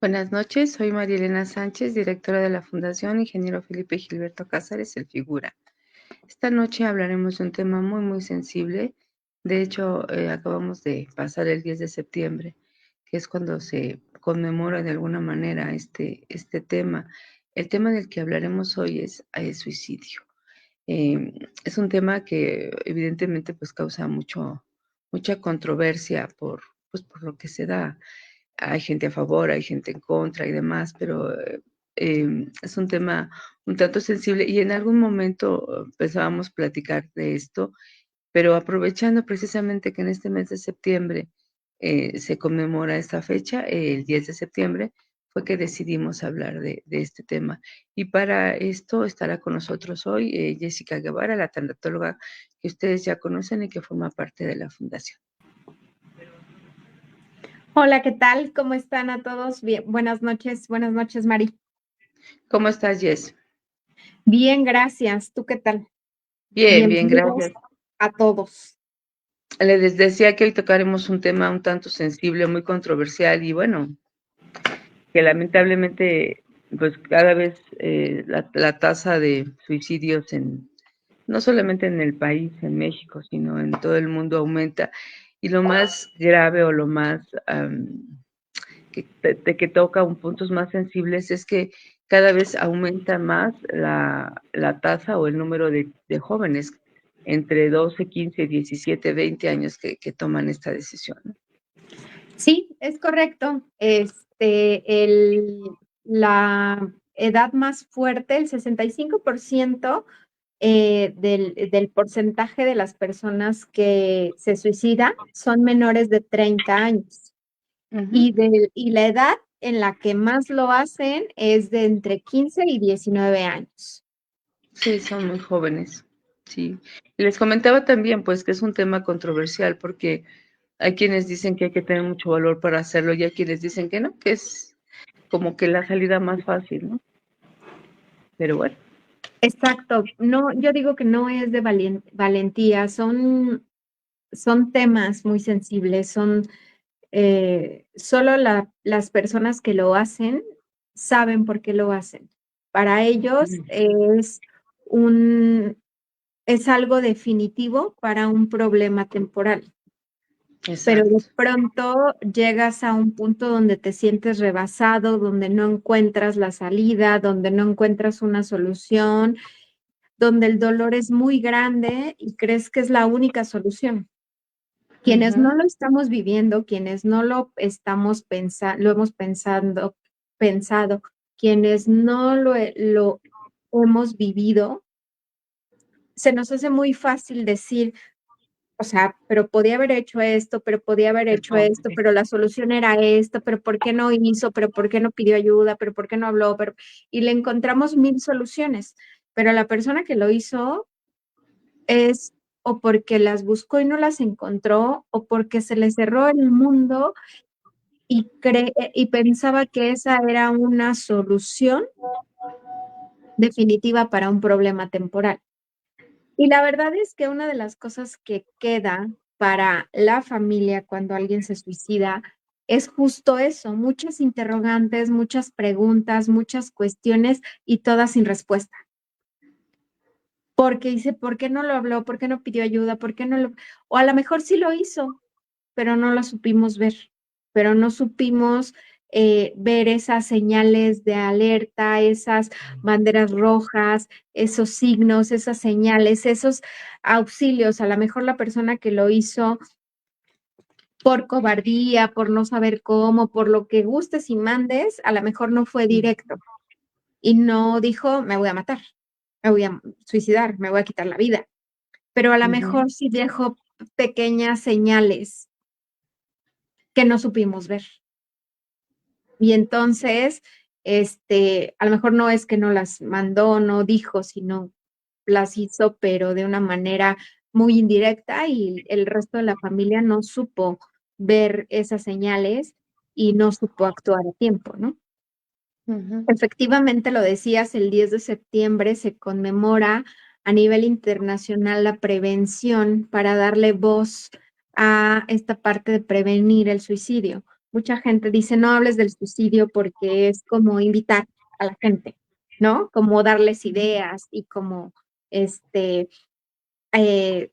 Buenas noches, soy María Elena Sánchez, directora de la Fundación Ingeniero Felipe Gilberto Cázares, el Figura. Esta noche hablaremos de un tema muy sensible. De hecho, acabamos de pasar el 10 de septiembre, que es cuando se conmemora de alguna manera este tema. El tema del que hablaremos hoy es suicidio. Es un tema que evidentemente pues causa mucha controversia por lo que se da. Hay gente a favor, hay gente en contra y demás, pero es un tema un tanto sensible y en algún momento pensábamos platicar de esto, pero aprovechando precisamente que en este mes de septiembre se conmemora esta fecha, el 10 de septiembre, fue que decidimos hablar de este tema. Y para esto estará con nosotros hoy Jessica Guevara, la tanatóloga que ustedes ya conocen y que forma parte de la fundación. Hola, ¿qué tal? ¿Cómo están a todos? Bien, buenas noches, Mari. ¿Cómo estás, Jess? Bien, gracias. ¿Tú qué tal? Bien, Bienvenidos gracias. a todos. Les decía que hoy tocaremos un tema un tanto sensible, muy controversial y bueno, que lamentablemente, pues cada vez la tasa de suicidios no solamente en el país, en México, sino en todo el mundo aumenta. Y lo más grave o lo más que toca un puntos más sensibles es que cada vez aumenta más la tasa o el número de jóvenes entre 12, 15, 17, 20 años que toman esta decisión, ¿no? Sí, es correcto. La edad más fuerte, el 65% del porcentaje de las personas que se suicidan son menores de 30 años. Ujú. Y la edad en la que más lo hacen es de entre 15 y 19 años. Sí, son muy jóvenes, sí. Y les comentaba también, pues, que es un tema controversial porque hay quienes dicen que hay que tener mucho valor para hacerlo y hay quienes dicen que no, que es como que la salida más fácil, ¿no? Pero bueno. Exacto. No, yo digo que no es de valentía, son temas muy sensibles, solo las personas que lo hacen saben por qué lo hacen. Para ellos un, es algo definitivo para un problema temporal. Pero de Exacto. pronto llegas a un punto donde te sientes rebasado, donde no encuentras la salida, donde no encuentras una solución, donde el dolor es muy grande y crees que es la única solución. Quienes no Ujú. lo estamos viviendo, quienes no lo estamos lo hemos pensado, quienes no lo hemos vivido, se nos hace muy fácil decir, o sea, pero podía haber hecho esto, pero podía haber hecho Pero, esto, pero la solución era esto, pero ¿por qué no hizo? Pero ¿por qué no pidió ayuda? Pero ¿por qué no habló? Y le encontramos mil soluciones, pero la persona que lo hizo es o porque las buscó y no las encontró, o porque se le cerró el mundo y pensaba que esa era una solución definitiva para un problema temporal. Y la verdad es que una de las cosas que queda para la familia cuando alguien se suicida es justo eso, muchas interrogantes, muchas preguntas, muchas cuestiones y todas sin respuesta. Porque dice, ¿por qué no lo habló? ¿Por qué no pidió ayuda? ¿Por qué no lo? O a lo mejor sí lo hizo, pero no lo supimos ver, pero no supimos ver esas señales de alerta, esas banderas rojas, esos signos, esas señales, esos auxilios. A lo mejor la persona que lo hizo por cobardía, por no saber cómo, por lo que gustes y mandes, a lo mejor no fue directo y no dijo, me voy a matar, me voy a suicidar, me voy a quitar la vida, pero a lo ujú. mejor sí dejó pequeñas señales que no supimos ver. Y entonces, a lo mejor no es que no las mandó, no dijo, sino las hizo, pero de una manera muy indirecta y el resto de la familia no supo ver esas señales y no supo actuar a tiempo, ¿no? Ujú. Efectivamente, lo decías, el 10 de septiembre se conmemora a nivel internacional la prevención para darle voz a esta parte de prevenir el suicidio. mucha gente dice, no hables del suicidio porque es como invitar a la gente, ¿no? Como darles ideas y como, este, eh,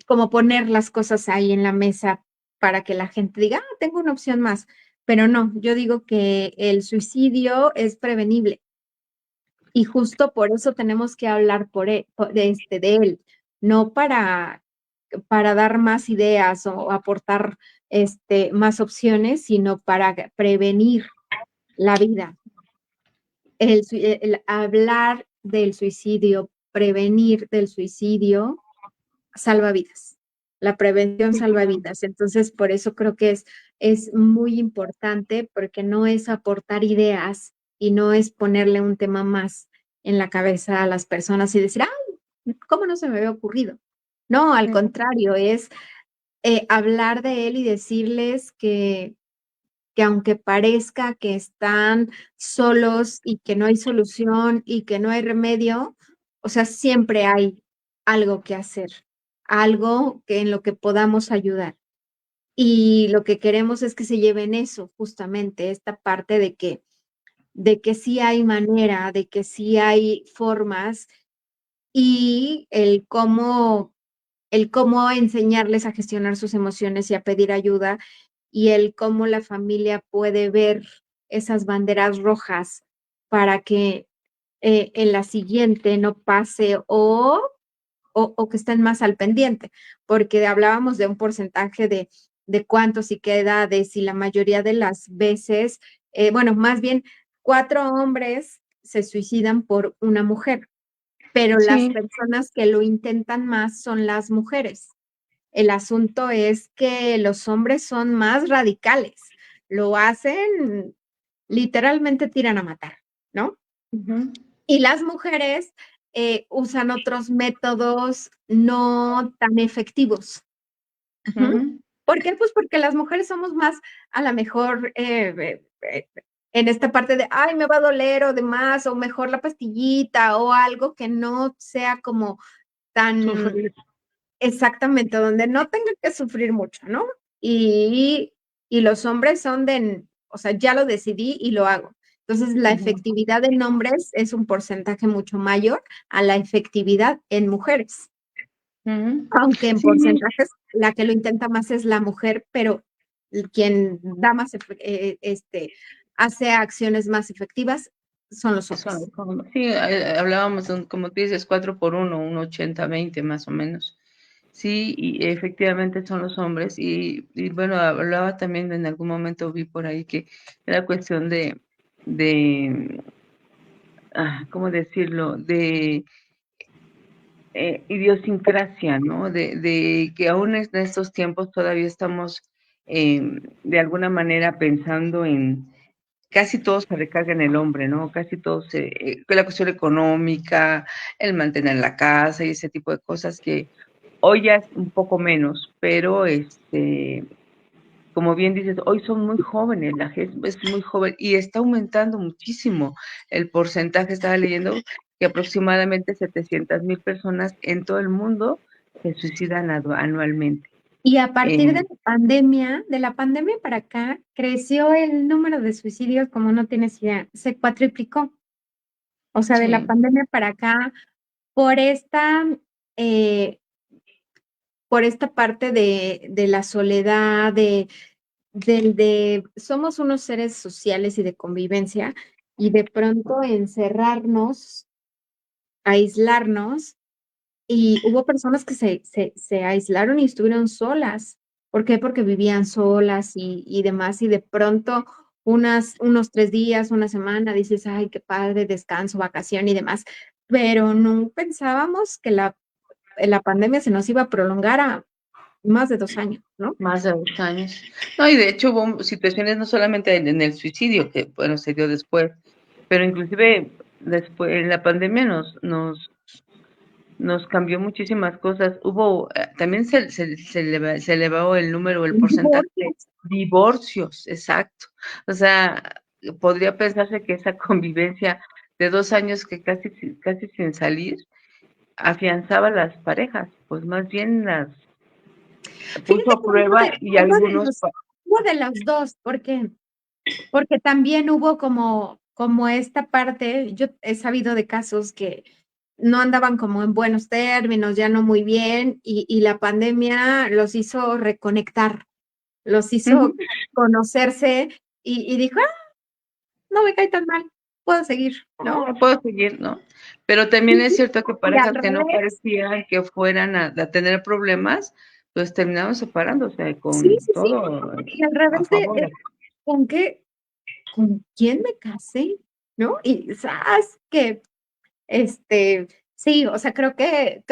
como poner las cosas ahí en la mesa para que la gente diga, ah, tengo una opción más. Pero no, yo digo que el suicidio es prevenible y justo por eso tenemos que hablar de él, no para dar más ideas o aportar más opciones, sino para prevenir la vida. El hablar del suicidio, prevenir del suicidio, salva vidas. La prevención salva vidas. Entonces, por eso creo que es muy importante, porque no es aportar ideas y no es ponerle un tema más en la cabeza a las personas y decir, ah, ¿cómo no se me había ocurrido? No, al Ujú, contrario, es hablar de él y decirles que aunque parezca que están solos y que no hay solución y que no hay remedio, o sea, siempre hay algo que hacer, algo que en lo que podamos ayudar. Y lo que queremos es que se lleven eso, justamente, esta parte de que sí hay manera, de que sí hay formas y el cómo enseñarles a gestionar sus emociones y a pedir ayuda y el cómo la familia puede ver esas banderas rojas para que en la siguiente no pase o que estén más al pendiente, porque hablábamos de un porcentaje de cuántos y qué edades y la mayoría de las veces, bueno, más bien 4 hombres se suicidan por una mujer, pero las sí, personas que lo intentan más son las mujeres. El asunto es que los hombres son más radicales, lo hacen, literalmente tiran a matar, ¿no? ujú, Y las mujeres usan otros métodos no tan efectivos. Ujú. ujú, ¿Por qué? Pues porque las mujeres somos más, a lo mejor, en esta parte de, ay, me va a doler o demás, o mejor la pastillita o algo que no sea como tan sufrir. exactamente, donde no tenga que sufrir mucho, ¿no? Y, y los hombres son o sea, ya lo decidí y lo hago. Entonces, la Ujú, efectividad en hombres es un porcentaje mucho mayor a la efectividad en mujeres, ujú. aunque en Sí, porcentajes la que lo intenta más es la mujer, pero quien da más, hace acciones más efectivas son los hombres. sí, hablábamos, como tú dices, 4 por uno, un 80-20 más o menos. Sí, y efectivamente son los hombres. Y bueno, hablaba también, en algún momento vi por ahí que era cuestión de ¿cómo decirlo? De idiosincrasia, ¿no? De que aún en estos tiempos todavía estamos de alguna manera pensando en casi todo se recarga en el hombre, ¿no? Casi todo la cuestión económica, el mantener la casa y ese tipo de cosas que hoy ya es un poco menos, pero como bien dices, hoy son muy jóvenes, la gente es muy joven y está aumentando muchísimo el porcentaje. Estaba leyendo que aproximadamente 700,000 personas en todo el mundo se suicidan anualmente. Y a partir Eh, de la pandemia para acá, creció el número de suicidios como no tienes idea, se cuatriplicó. O sea, de la sí, pandemia para acá, por esta, eh, por esta parte de la soledad, somos unos seres sociales y de convivencia, y de pronto encerrarnos, aislarnos. Y hubo personas que se aislaron y estuvieron solas. ¿Por qué? Porque vivían solas y demás, y de pronto unos 3 días, una semana, dices, ay, qué padre, descanso, vacación y demás, pero no pensábamos que la pandemia se nos iba a prolongar a más de 2 años, ¿no? más de 2 años. No, y de hecho hubo situaciones no solamente en el suicidio, que bueno, se dio después, pero inclusive después, en la pandemia nos cambió muchísimas cosas. Hubo, también se elevó el número, el porcentaje de Divorcios. divorcios, exacto. O sea, podría pensarse que esa convivencia de 2 años que casi sin salir, afianzaba las parejas, pues más bien las puso Fíjate a que prueba y uno de algunos, los Hubo de los dos, porque también hubo como esta parte, yo he sabido de casos que no andaban como en buenos términos, ya no muy bien, y la pandemia los hizo reconectar, los Ujú. hizo conocerse y dijo: "Ah, no me cae tan mal, puedo seguir", ¿no? No, puedo seguir, ¿no? Pero también Sí, es cierto que y al parejas que no revés. parecían que fueran a tener problemas, pues terminaron separándose Sí, con sí, sí, todo y al a revés favor. ¿con qué con quién me casé? ¿No? Y ¡zas! Que, sí, o sea, creo que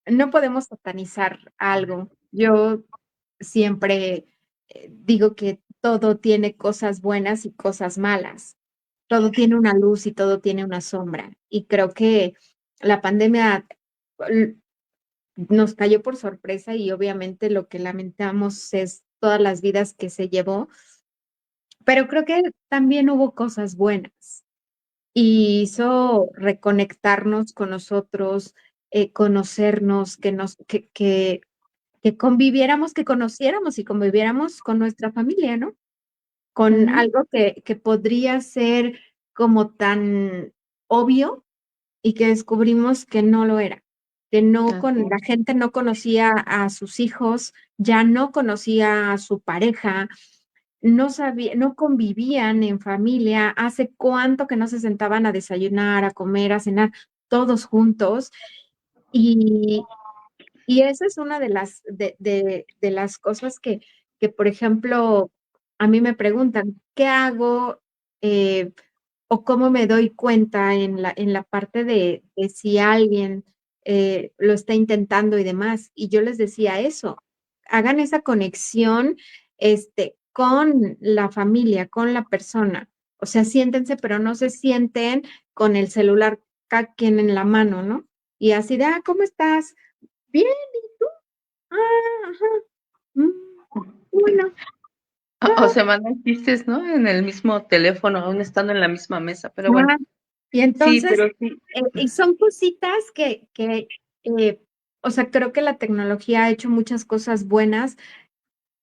no podemos satanizar algo. Yo siempre, digo que todo tiene cosas buenas y cosas malas. Todo tiene una luz y todo tiene una sombra. Y creo que la pandemia l nos cayó por sorpresa y obviamente lo que lamentamos es todas las vidas que se llevó, pero creo que también hubo cosas buenas y hizo reconectarnos con nosotros, conocernos, que conviviéramos, que conociéramos y conviviéramos con nuestra familia, ¿no? Con Ujú, algo que podría ser como tan obvio y que descubrimos que no lo era, que no así con la es. gente no conocía a sus hijos, ya no conocía a su pareja, no convivían en familia, hace cuánto que no se sentaban a desayunar, a comer, a cenar todos juntos, y y esa es una de las cosas que, por ejemplo, a mí me preguntan, ¿qué hago? Eh, o cómo me doy cuenta en la parte de si alguien, lo está intentando y demás. Y yo les decía eso, hagan esa conexión, con la familia, con la persona. O sea, siéntense, pero no se sienten con el celular cada quien en la mano, ¿no? Y así de: "Ah, ¿cómo estás?". Bien, ¿y tú? Ah, ajá. Mm, bueno, O se mandan chistes, ¿no? En el mismo teléfono, aún estando en la misma mesa, pero bueno, ajá. Y sí, entonces, pero sí, y son cositas eh, o sea, creo que la tecnología ha hecho muchas cosas buenas,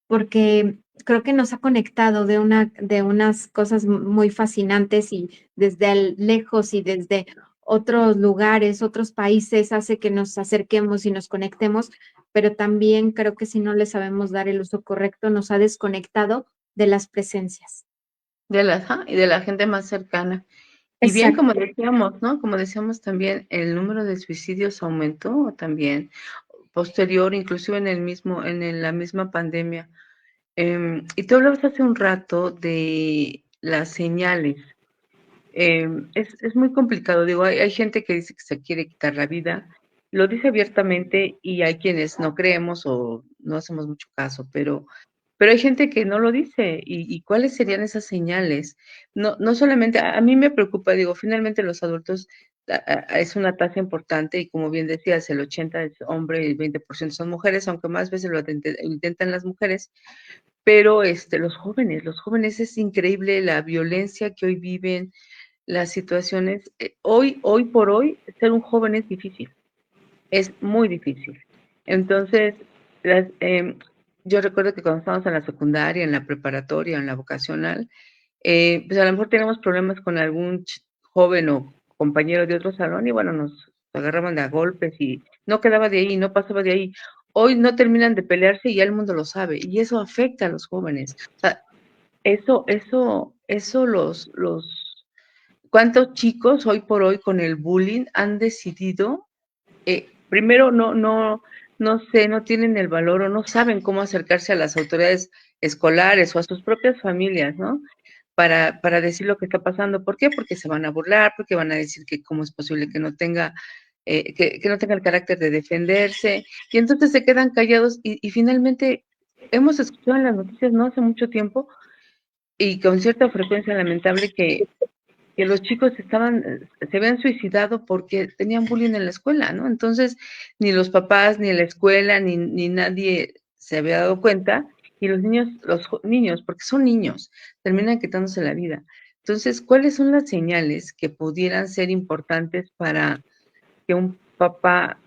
porque creo que nos ha conectado de unas cosas muy fascinantes y desde lejos y desde otros lugares, otros países, hace que nos acerquemos y nos conectemos, pero también creo que si no le sabemos dar el uso correcto, nos ha desconectado de las presencias. de la ajá, y de la gente más cercana. Y bien, como Exacto. decíamos, ¿no? Como decíamos también, el número de suicidios aumentó también, posterior, inclusive en la misma pandemia. Y tú hablabas hace un rato de las señales. Es muy complicado, digo, hay gente que dice que se quiere quitar la vida, lo dice abiertamente y hay quienes no creemos o no hacemos mucho caso, pero hay gente que no lo dice, ¿y cuáles serían esas señales? No solamente a mí me preocupa, digo, finalmente los adultos, es una tasa importante y como bien decías, el 80 es hombre y el 20% son mujeres, aunque más veces lo intentan las mujeres, pero, los jóvenes es increíble la violencia que hoy viven, las situaciones, hoy por hoy, ser un joven es difícil, es muy difícil. Entonces, las, yo recuerdo que cuando estábamos en la secundaria, en la preparatoria, en la vocacional, pues a lo mejor teníamos problemas con algún joven o compañero de otro salón y bueno, nos agarraban de a golpes y no quedaba de ahí, no pasaba de ahí. Hoy no terminan de pelearse y ya el mundo lo sabe y eso afecta a los jóvenes. O sea, eso ¿cuántos chicos hoy por hoy con el bullying han decidido, primero no sé, no tienen el valor o no saben cómo acercarse a las autoridades escolares o a sus propias familias, ¿no? Para decir lo que está pasando. ¿Por qué? Porque se van a burlar, porque van a decir que cómo es posible que no tenga, que no tenga el carácter de defenderse, y entonces se quedan callados y finalmente hemos escuchado en las noticias no hace mucho tiempo y con cierta frecuencia lamentable que los chicos se habían suicidado porque tenían bullying en la escuela, ¿no? Entonces, ni los papás, ni la escuela, ni nadie se había dado cuenta, y los niños, niños, porque son niños, terminan quitándose la vida. Entonces, ¿cuáles son las señales que pudieran ser importantes para que un papá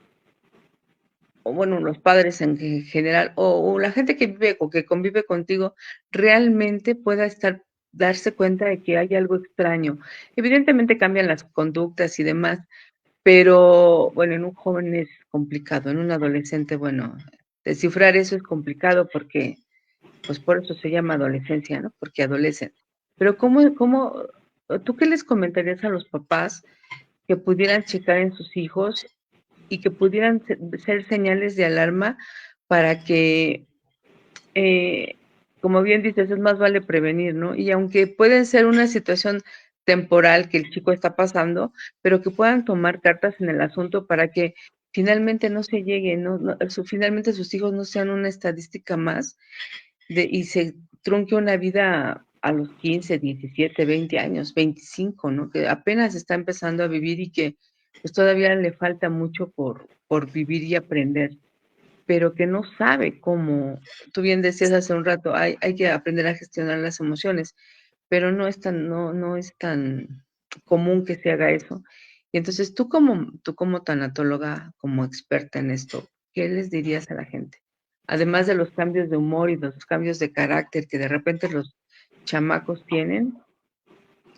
o bueno, los padres en general, o la gente que vive o que convive contigo, realmente pueda darse cuenta de que hay algo extraño. Evidentemente cambian las conductas y demás, pero bueno, en un joven es complicado, en un adolescente, bueno, descifrar eso es complicado porque, pues por eso se llama adolescencia, ¿no? Porque adolecen. Pero tú qué les comentarías a los papás que pudieran checar en sus hijos y que pudieran ser señales de alarma para que, eh, como bien dices, es más vale prevenir, ¿no? Y aunque puede ser una situación temporal que el chico está pasando, pero que puedan tomar cartas en el asunto para que finalmente no se llegue, finalmente sus hijos no sean una estadística más y se trunque una vida a los 15, 17, 20 años, 25, ¿no? Que apenas está empezando a vivir y que pues todavía le falta mucho por vivir y aprender, pero que no sabe cómo. Tú bien decías hace un rato, hay que aprender a gestionar las emociones, pero no es tan común que se haga eso. Y entonces tú como tanatóloga, como experta en esto, ¿qué les dirías a la gente? Además de los cambios de humor y los cambios de carácter que de repente los chamacos tienen,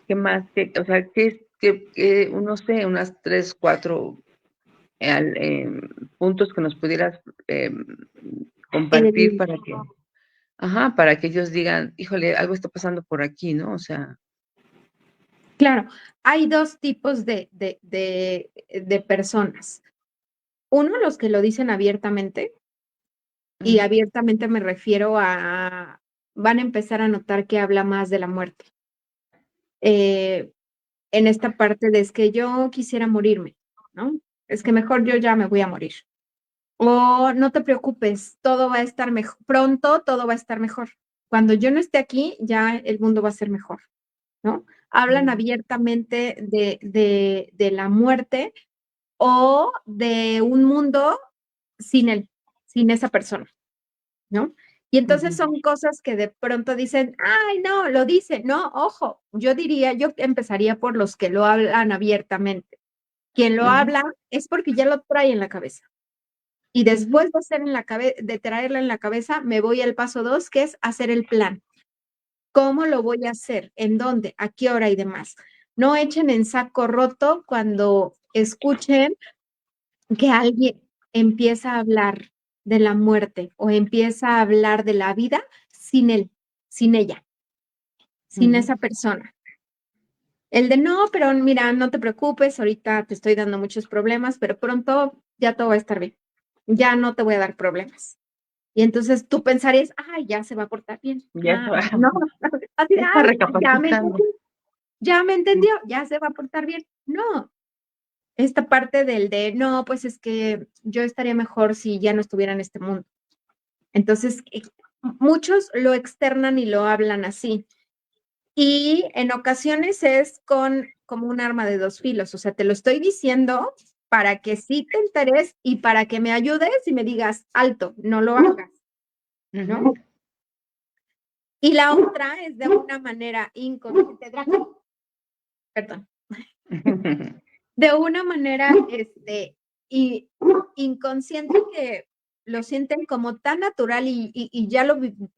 ¿qué más? O sea, no sé, unas 3, 4 puntos que nos pudieras compartir Eh, para que ellos digan, híjole, algo está pasando por aquí, ¿no? O sea, claro, hay dos tipos de personas. Uno, los que lo dicen abiertamente, y mm, abiertamente me refiero a, van a empezar a notar que habla más de la muerte. Eh, en esta parte de es que yo quisiera morirme, ¿no? Es que mejor yo ya me voy a morir. O no te preocupes, todo va a estar mejor, pronto todo va a estar mejor. Cuando yo no esté aquí, ya el mundo va a ser mejor, ¿no? Hablan mm, abiertamente de la muerte o de un mundo sin él, sin esa persona, ¿no? Y entonces ujú, son cosas que de pronto dicen, ay, no, lo dice, no, ojo, yo diría, yo empezaría por los que lo hablan abiertamente. Quien lo ujú, habla es porque ya lo trae en la cabeza. Y ujú, después de hacer de traerla en la cabeza, me voy al paso 2, que es hacer el plan. ¿Cómo lo voy a hacer? ¿En dónde? ¿A qué hora y demás? No echen en saco roto cuando escuchen que alguien empieza a hablar de la muerte o empieza a hablar de la vida sin él, sin ella, sin ujú. esa persona. El de no, pero mira, no te preocupes, ahorita te estoy dando muchos problemas, pero pronto ya todo va a estar bien. Ya no te voy a dar problemas. Y entonces tú pensarías, ay, ya se va a portar bien. Ya Ah, está, no, así de, ya está ay, recapacitando. ya me Sí, entendió, ya se va a portar bien. No, esta parte del de, no, pues es que yo estaría mejor si ya no estuviera en este mundo. Entonces, muchos lo externan y lo hablan así. Y en ocasiones es con como un arma de dos filos, o sea, te lo estoy diciendo para que sí te enteres y para que me ayudes y me digas, alto, no lo hagas, ujú. ¿no? Y la otra es de una manera inconsciente, perdón, de una manera y inconsciente que lo sienten como tan natural y ya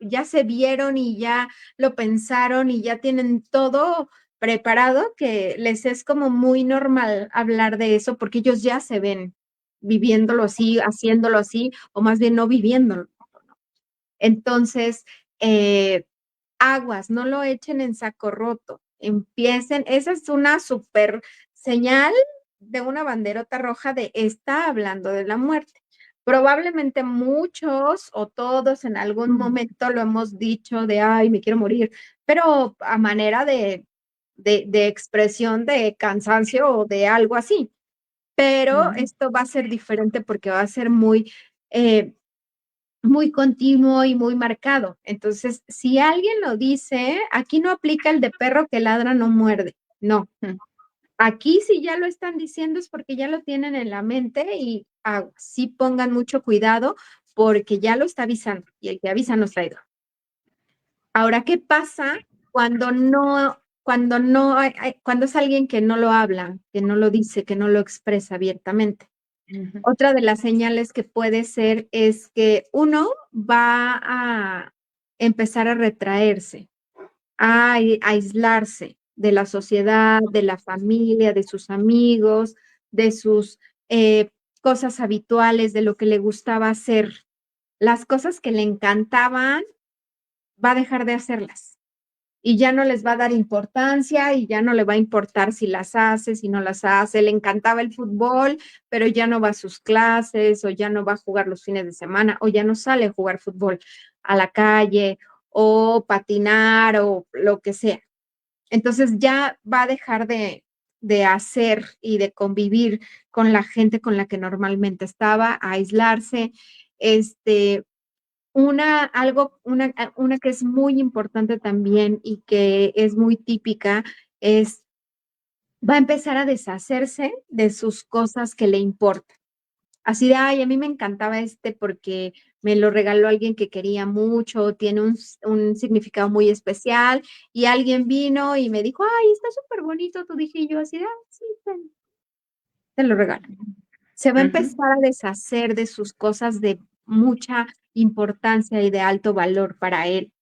ya se vieron y ya lo pensaron y ya tienen todo preparado que les es como muy normal hablar de eso porque ellos ya se ven viviéndolo así, haciéndolo así, o más bien no viviéndolo. Entonces, eh, aguas, no lo echen en saco roto. Empiecen, esa es una súper señal de una banderota roja de está hablando de la muerte. Probablemente muchos o todos en algún momento lo hemos dicho de, ay, me quiero morir, pero a manera de expresión de cansancio o de algo así. Pero Ujú, esto va a ser diferente porque va a ser eh, muy continuo y muy marcado. Entonces, si alguien lo dice, aquí no aplica el de perro que ladra no muerde. No, ujú. aquí si ya lo están diciendo es porque ya lo tienen en la mente y sí pongan mucho cuidado porque ya lo está avisando y el que avisa no es traidor. Ahora, ¿qué pasa cuando no cuando es alguien que no lo habla, que no lo dice, que no lo expresa abiertamente? Ujú, Otra de las señales que puede ser es que uno va a empezar a retraerse, a aislarse de la sociedad, de la familia, de sus amigos, de sus cosas habituales, de lo que le gustaba hacer. Las cosas que le encantaban, va a dejar de hacerlas y ya no les va a dar importancia y ya no le va a importar si las hace, si no las hace. Le encantaba el fútbol, pero ya no va a sus clases o ya no va a jugar los fines de semana o ya no sale a jugar fútbol a la calle o patinar o lo que sea. Entonces ya va a dejar de hacer y de convivir con la gente con la que normalmente estaba, a aislarse. Este, una que es muy importante también y que es muy típica es, va a empezar a deshacerse de sus cosas que le importan. Así de, ay, a mí me encantaba este porque me lo regaló alguien que quería mucho, tiene un significado muy especial y alguien vino y me dijo, ay, está súper bonito tu dije y yo así de, ah, sí, te lo regalo. Se va a ujú, empezar a deshacer de sus cosas de mucha importancia y de alto valor para él.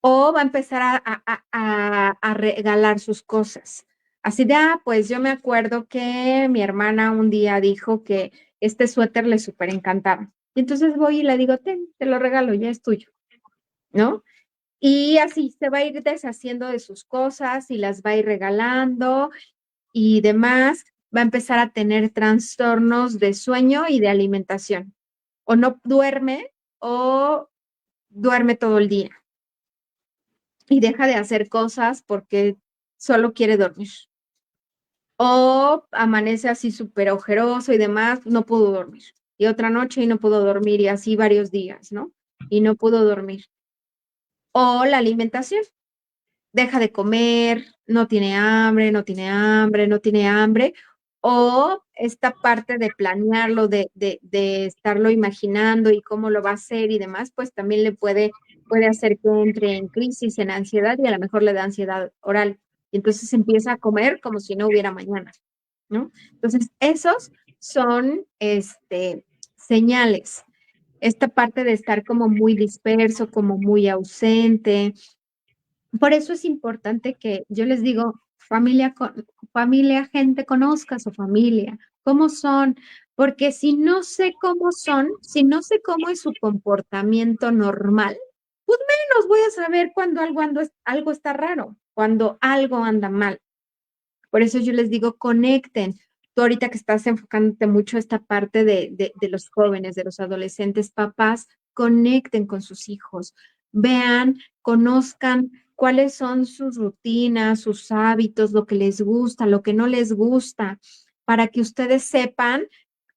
O va a empezar a regalar sus cosas. Así de, ah, pues yo me acuerdo que mi hermana un día dijo que este suéter le súper encantaba. Y entonces voy y le digo, ten, te lo regalo, ya es tuyo, ¿no? Y así se va a ir deshaciendo de sus cosas y las va a ir regalando y demás. Va a empezar a tener trastornos de sueño y de alimentación. O no duerme o duerme todo el día y deja de hacer cosas porque solo quiere dormir. O amanece así súper ojeroso y demás, no pudo dormir. Y otra noche y no pudo dormir y así varios días, ¿no? Y no pudo dormir. O la alimentación, deja de comer, no tiene hambre, no tiene hambre, no tiene hambre. O esta parte de planearlo, de estarlo imaginando y cómo lo va a hacer y demás, pues también puede hacer que entre en crisis, en ansiedad y a lo mejor le da ansiedad oral. Y entonces empieza a comer como si no hubiera mañana, ¿no? Entonces, esos son señales. Esta parte de estar como muy disperso, como muy ausente, por eso es importante que yo les digo, familia, gente, conozca a su familia, cómo son, porque si no sé cómo son, si no sé cómo es su comportamiento normal, pues menos voy a saber cuando algo está raro, cuando algo anda mal. Por eso yo les digo, conecten. Tú ahorita que estás enfocándote mucho esta parte de los jóvenes, de los adolescentes, papás, conecten con sus hijos, vean, conozcan cuáles son sus rutinas, sus hábitos, lo que les gusta, lo que no les gusta, para que ustedes sepan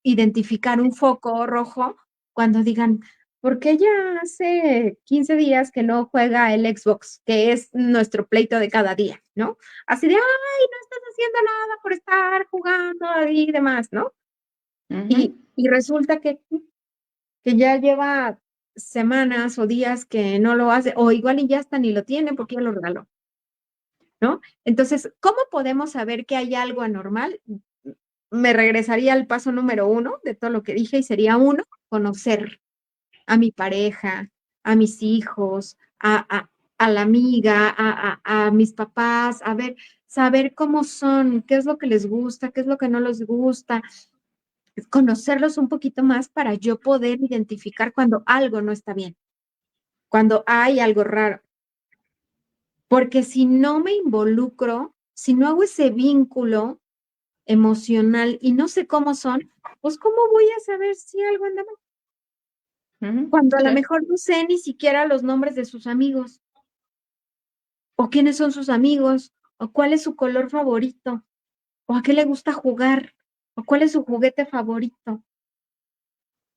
identificar un foco rojo cuando digan, ¿por qué ya hace 15 días que no juega el Xbox, que es nuestro pleito de cada día, ¿no? Así de, ay, no estás haciendo nada por estar jugando y demás, ¿no? ujú. Y resulta que ya lleva semanas o días que no lo hace, o igual y ya hasta ni lo tiene porque ya lo regaló, ¿no? Entonces, ¿cómo podemos saber que hay algo anormal? Me regresaría al paso número uno de todo lo que dije y sería uno, conocer a mi pareja, a mis hijos, a la amiga, a mis papás, a ver, saber cómo son, qué es lo que les gusta, qué es lo que no les gusta, conocerlos un poquito más para yo poder identificar cuando algo no está bien, cuando hay algo raro. Porque si no me involucro, si no hago ese vínculo emocional y no sé cómo son, pues ¿cómo voy a saber si algo anda mal? Ujú, Cuando a lo sí. mejor no sé ni siquiera los nombres de sus amigos, o quiénes son sus amigos, o cuál es su color favorito, o a qué le gusta jugar, o cuál es su juguete favorito.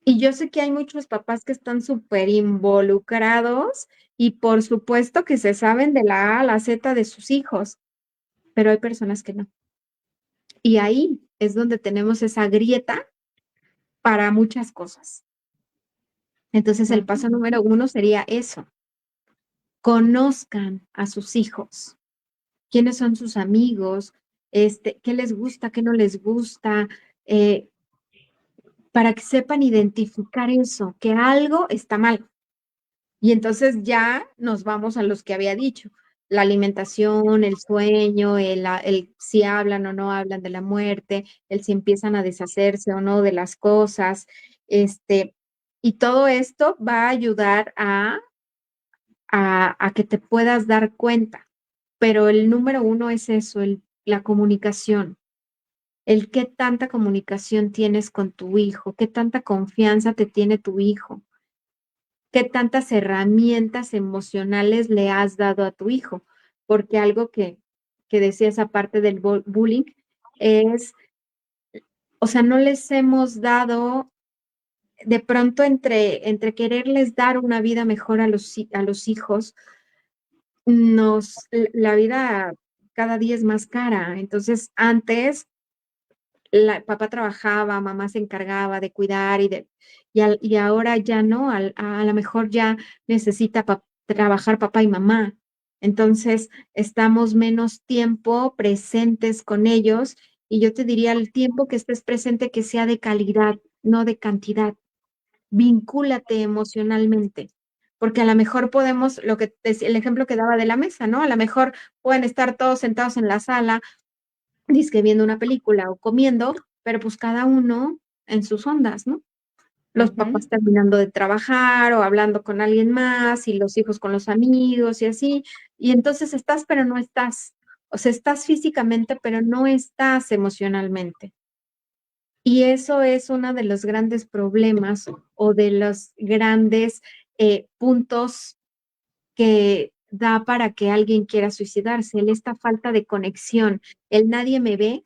Y yo sé que hay muchos papás que están súper involucrados y por supuesto que se saben de la A a la Z de sus hijos, pero hay personas que no. Y ahí es donde tenemos esa grieta para muchas cosas. Entonces el Ujú, paso número uno sería eso, conozcan a sus hijos, quiénes son sus amigos, qué les gusta, qué no les gusta, eh, para que sepan identificar eso, que algo está mal. Y entonces ya nos vamos a los que había dicho, la alimentación, el sueño, el si hablan o no hablan de la muerte, el si empiezan a deshacerse o no de las cosas, este, y todo esto va a ayudar a que te puedas dar cuenta. Pero el número uno es eso, la comunicación, el qué tanta comunicación tienes con tu hijo, qué tanta confianza te tiene tu hijo, qué tantas herramientas emocionales le has dado a tu hijo. Porque algo que decía esa parte del bullying es, o sea, no les hemos dado, de pronto entre quererles dar una vida mejor a los hijos, la vida cada día es más cara. Entonces, antes papá trabajaba, mamá se encargaba de cuidar y ahora ya no, a lo mejor ya necesita trabajar papá y mamá. Entonces, estamos menos tiempo presentes con ellos y yo te diría el tiempo que estés presente que sea de calidad, no de cantidad. Vincúlate emocionalmente. Porque a lo mejor podemos, el ejemplo que daba de la mesa, ¿no? A lo mejor pueden estar todos sentados en la sala, dizque viendo una película o comiendo, pero pues cada uno en sus ondas, ¿no? Los papás Ujú. terminando de trabajar o hablando con alguien más y los hijos con los amigos y así. Y entonces estás, pero no estás. O sea, estás físicamente, pero no estás emocionalmente. Y eso es uno de los grandes problemas o de los grandes puntos que da para que alguien quiera suicidarse, esta falta de conexión, el nadie me ve,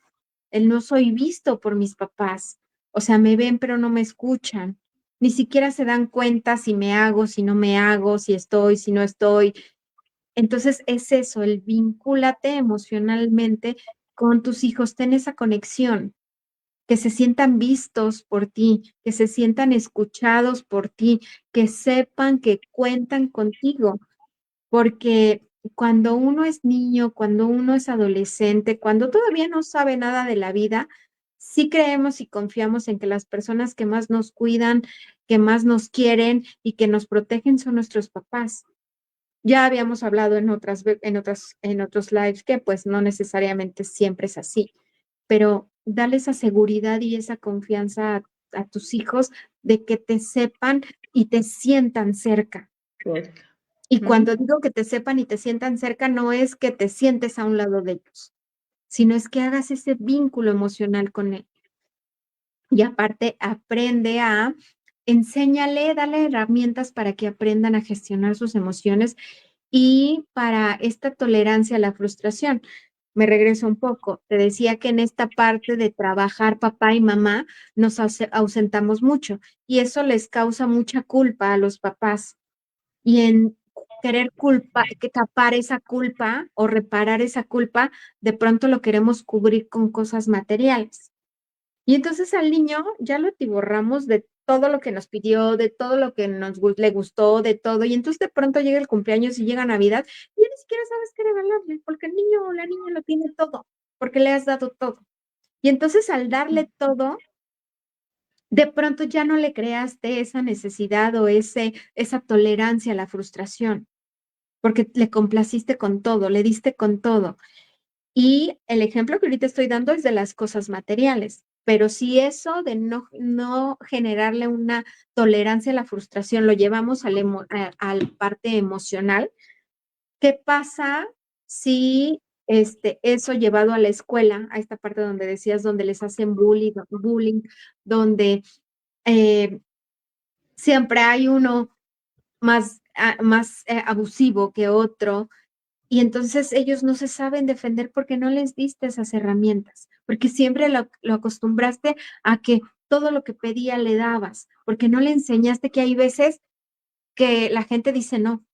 el no soy visto por mis papás, o sea, me ven pero no me escuchan, ni siquiera se dan cuenta si me hago, si no me hago, si estoy, si no estoy. Entonces es eso, el vincúlate emocionalmente con tus hijos, ten esa conexión, que se sientan vistos por ti, que se sientan escuchados por ti, que sepan que cuentan contigo porque cuando uno es niño, cuando uno es adolescente, cuando todavía no sabe nada de la vida, sí creemos y confiamos en que las personas que más nos cuidan, que más nos quieren y que nos protegen son nuestros papás. Ya habíamos hablado en otros lives que pues no necesariamente siempre es así, pero dale esa seguridad y esa confianza a tus hijos de que te sepan y te sientan cerca. Cerca. Y Ujú. cuando digo que te sepan y te sientan cerca, no es que te sientes a un lado de ellos, sino es que hagas ese vínculo emocional con él. Y aparte, enséñale, dale herramientas para que aprendan a gestionar sus emociones y para esta tolerancia a la frustración. Me regreso un poco. Te decía que en esta parte de trabajar papá y mamá nos ausentamos mucho y eso les causa mucha culpa a los papás y en querer que tapar esa culpa o reparar esa culpa, de pronto lo queremos cubrir con cosas materiales. Y entonces al niño ya lo atiborramos de todo lo que nos pidió, de todo lo que le gustó, de todo. Y entonces de pronto llega el cumpleaños y llega Navidad y ya ni siquiera sabes qué regalarle, porque el niño o la niña lo tiene todo, porque le has dado todo. Y entonces al darle todo, de pronto ya no le creaste esa necesidad o esa tolerancia a la frustración porque le complaciste con todo, le diste con todo. Y el ejemplo que ahorita estoy dando es de las cosas materiales, pero si eso de no generarle una tolerancia a la frustración lo llevamos al parte emocional, ¿qué pasa si eso llevado a la escuela, a esta parte donde decías, donde les hacen bullying, donde eh, siempre hay uno más abusivo que otro, y entonces ellos no se saben defender porque no les diste esas herramientas, porque siempre lo acostumbraste a que todo lo que pedía le dabas, porque no le enseñaste que hay veces que la gente dice no,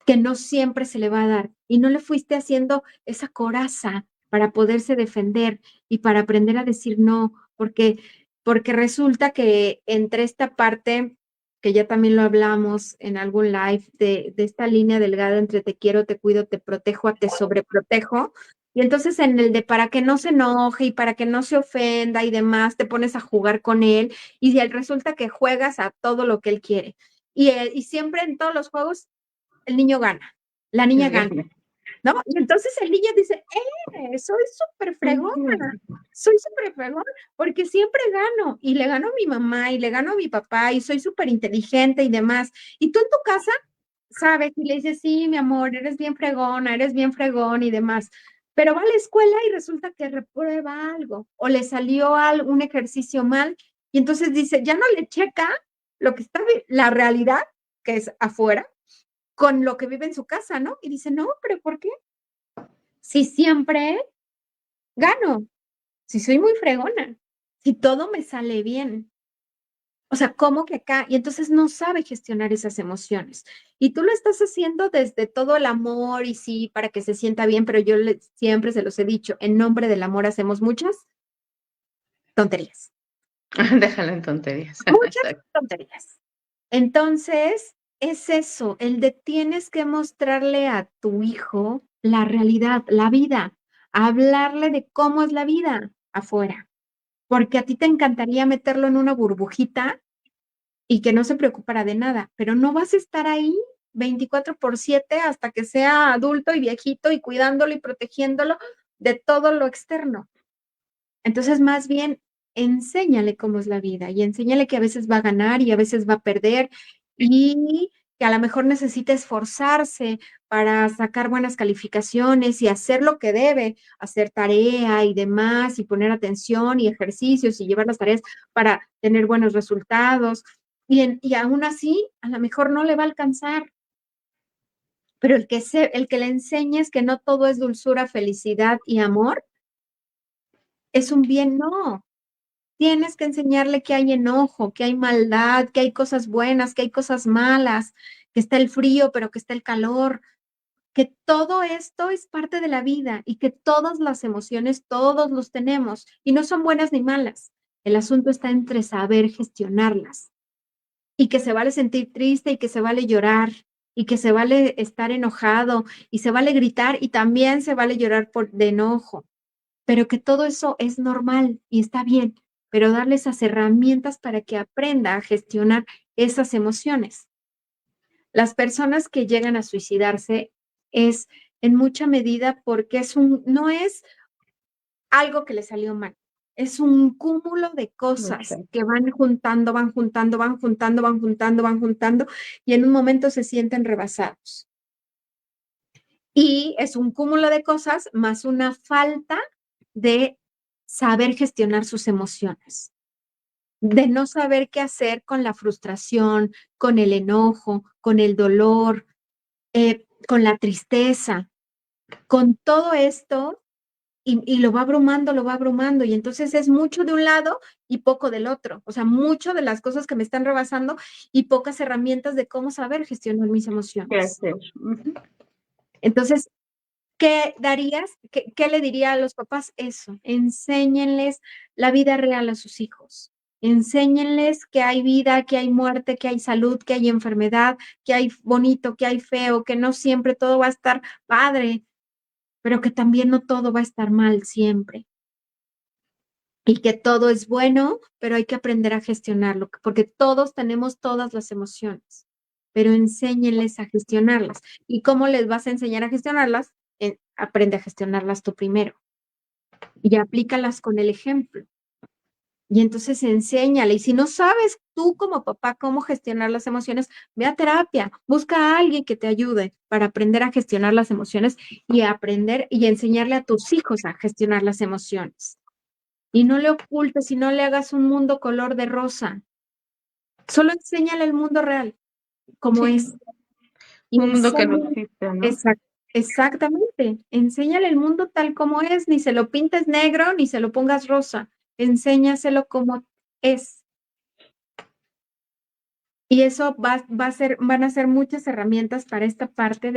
que no siempre se le va a dar, y no le fuiste haciendo esa coraza para poderse defender y para aprender a decir no, porque resulta que entre esta parte que ya también lo hablamos en algún live, de esta línea delgada entre te quiero, te cuido, te protejo, a te sobreprotejo. Y entonces en el de para que no se enoje y para que no se ofenda y demás, te pones a jugar con él y resulta que juegas a todo lo que él quiere. Y siempre en todos los juegos el niño gana, la niña gana, ¿no? Y entonces el niño dice, soy súper fregona, soy súper fregona, porque siempre gano, y le gano a mi mamá, y le gano a mi papá, y soy súper inteligente y demás. Y tú en tu casa sabes, y le dices, sí, mi amor, eres bien fregona, eres bien fregón y demás. Pero va a la escuela y resulta que reprueba algo, o le salió un ejercicio mal, y entonces dice, ya no le checa lo que está, la realidad, que es afuera, con lo que vive en su casa, ¿no? Y dice, no, pero ¿por qué? Si siempre gano, si soy muy fregona, si todo me sale bien. O sea, ¿cómo que acá? Y entonces no sabe gestionar esas emociones. Y tú lo estás haciendo desde todo el amor y sí, para que se sienta bien, pero yo siempre se los he dicho, en nombre del amor hacemos muchas tonterías, Déjalo en tonterías. muchas Exacto. tonterías. Entonces, es eso, el de tienes que mostrarle a tu hijo la realidad, la vida, hablarle de cómo es la vida afuera, porque a ti te encantaría meterlo en una burbujita y que no se preocupara de nada, pero no vas a estar ahí 24/7 hasta que sea adulto y viejito y cuidándolo y protegiéndolo de todo lo externo. Entonces, más bien, enséñale cómo es la vida y enséñale que a veces va a ganar y a veces va a perder y que a lo mejor necesita esforzarse para sacar buenas calificaciones y hacer lo que debe, hacer tarea y demás y poner atención y ejercicios y llevar las tareas para tener buenos resultados. Y aún así, a lo mejor no le va a alcanzar, pero el que le enseñes que no todo es dulzura, felicidad y amor, es un bien, no. Tienes que enseñarle que hay enojo, que hay maldad, que hay cosas buenas, que hay cosas malas, que está el frío, pero que está el calor, que todo esto es parte de la vida y que todas las emociones, todos los tenemos y no son buenas ni malas. El asunto está entre saber gestionarlas y que se vale sentir triste y que se vale llorar y que se vale estar enojado y se vale gritar y también se vale llorar de enojo, pero que todo eso es normal y está bien, pero darle esas herramientas para que aprenda a gestionar esas emociones. Las personas que llegan a suicidarse es en mucha medida porque no es algo que le salió mal, es un cúmulo de cosas Exacto. que van juntando, van juntando, van juntando, van juntando, van juntando y en un momento se sienten rebasados. Y es un cúmulo de cosas más una falta de saber gestionar sus emociones, de no saber qué hacer con la frustración, con el enojo, con el dolor, con la tristeza, con todo esto y lo va abrumando, lo va abrumando. Y entonces es mucho de un lado y poco del otro. O sea, mucho de las cosas que me están rebasando y pocas herramientas de cómo saber gestionar mis ¿Qué emociones. hacer? Ujú. Entonces, ¿qué darías? ¿Qué le diría a los papás? Eso, enséñenles la vida real a sus hijos. Enséñenles que hay vida, que hay muerte, que hay salud, que hay enfermedad, que hay bonito, que hay feo, que no siempre todo va a estar padre, pero que también no todo va a estar mal siempre. Y que todo es bueno, pero hay que aprender a gestionarlo, porque todos tenemos todas las emociones, pero enséñenles a gestionarlas. ¿Y cómo les vas a enseñar a gestionarlas? Aprende a gestionarlas tú primero y aplícalas con el ejemplo. Y entonces enséñale. Y si no sabes tú como papá cómo gestionar las emociones, ve a terapia, busca a alguien que te ayude para aprender a gestionar las emociones y aprender y enseñarle a tus hijos a gestionar las emociones. Y no le ocultes y no le hagas un mundo color de rosa. Solo enséñale el mundo real, como Sí, es. Y un mundo que no enséñale, existe, ¿no? exact- exactamente, enséñale el mundo tal como es, ni se lo pintes negro, ni se lo pongas rosa. Enséñaselo como es. Y eso va a ser, van a ser muchas herramientas para esta parte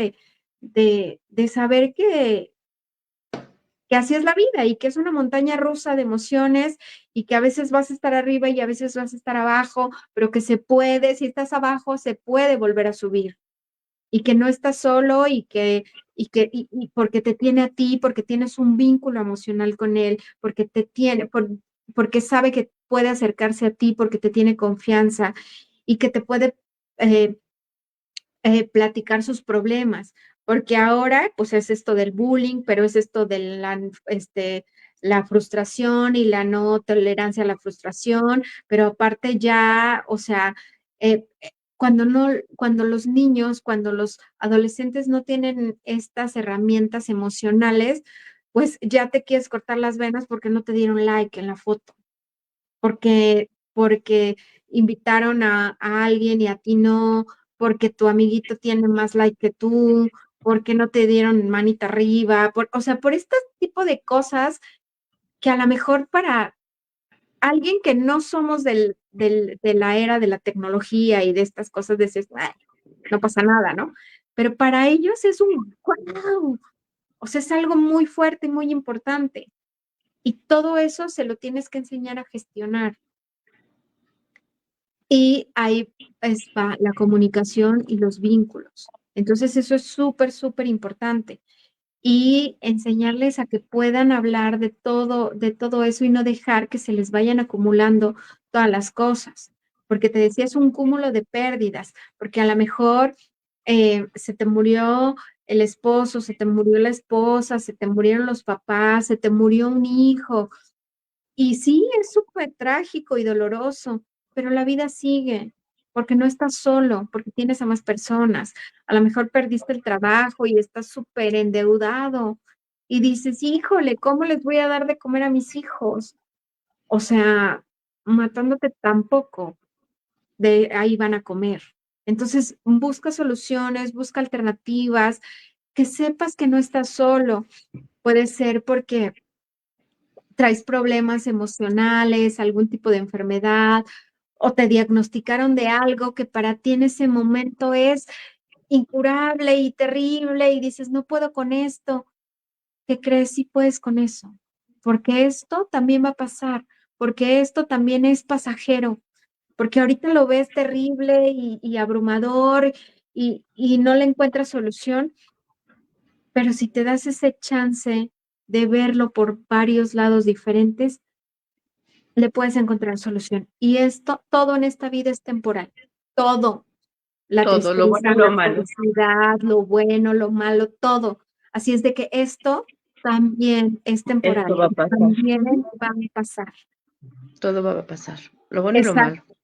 de saber que así es la vida y que es una montaña rusa de emociones y que a veces vas a estar arriba y a veces vas a estar abajo, pero que se puede, si estás abajo, se puede volver a subir y que no estás solo y porque te tiene a ti, porque tienes un vínculo emocional con él, porque te tiene, porque sabe que puede acercarse a ti, porque te tiene confianza y que te puede eh, platicar sus problemas, porque ahora pues es esto del bullying, pero es esto de la frustración y la no tolerancia a la frustración, pero aparte ya, o sea, cuando no, cuando los niños, cuando los adolescentes no tienen estas herramientas emocionales, pues ya te quieres cortar las venas porque no te dieron like en la foto, porque invitaron a alguien y a ti no, porque tu amiguito tiene más like que tú, porque no te dieron manita arriba, o sea, por este tipo de cosas que a lo mejor para alguien que no somos de la era de la tecnología y de estas cosas, dices, "Ay, no pasa nada, ¿no?" Pero para ellos es un wow, o sea, es algo muy fuerte y muy importante. Y todo eso se lo tienes que enseñar a gestionar. Y ahí va la comunicación y los vínculos. Entonces, eso es súper, súper importante. Y enseñarles a que puedan hablar de todo eso y no dejar que se les vayan acumulando todas las cosas. Porque te decía, es un cúmulo de pérdidas, porque a lo mejor se te murió el esposo, se te murió la esposa, se te murieron los papás, se te murió un hijo, y sí, es súper trágico y doloroso, pero la vida sigue, porque no estás solo, porque tienes a más personas. A lo mejor perdiste el trabajo y estás súper endeudado y dices, híjole, ¿cómo les voy a dar de comer a mis hijos? O sea, matándote tampoco, de ahí van a comer. Entonces, busca soluciones, busca alternativas, que sepas que no estás solo. Puede ser porque traes problemas emocionales, algún tipo de enfermedad, o te diagnosticaron de algo que para ti en ese momento es incurable y terrible y dices, no puedo con esto. ¿Qué crees? Si puedes con eso, porque esto también va a pasar, porque esto también es pasajero, porque ahorita lo ves terrible y abrumador y no le encuentras solución, pero si te das ese chance de verlo por varios lados diferentes, le puedes encontrar solución. Y esto, todo en esta vida es temporal. Todo, la Todo, lo tristeza, bueno y lo la malo. felicidad, lo bueno, lo malo, todo. Así es de que esto también es Esto temporal, va a pasar. también Ujú. va a pasar. Todo va a pasar, lo bueno y lo malo. Exacto.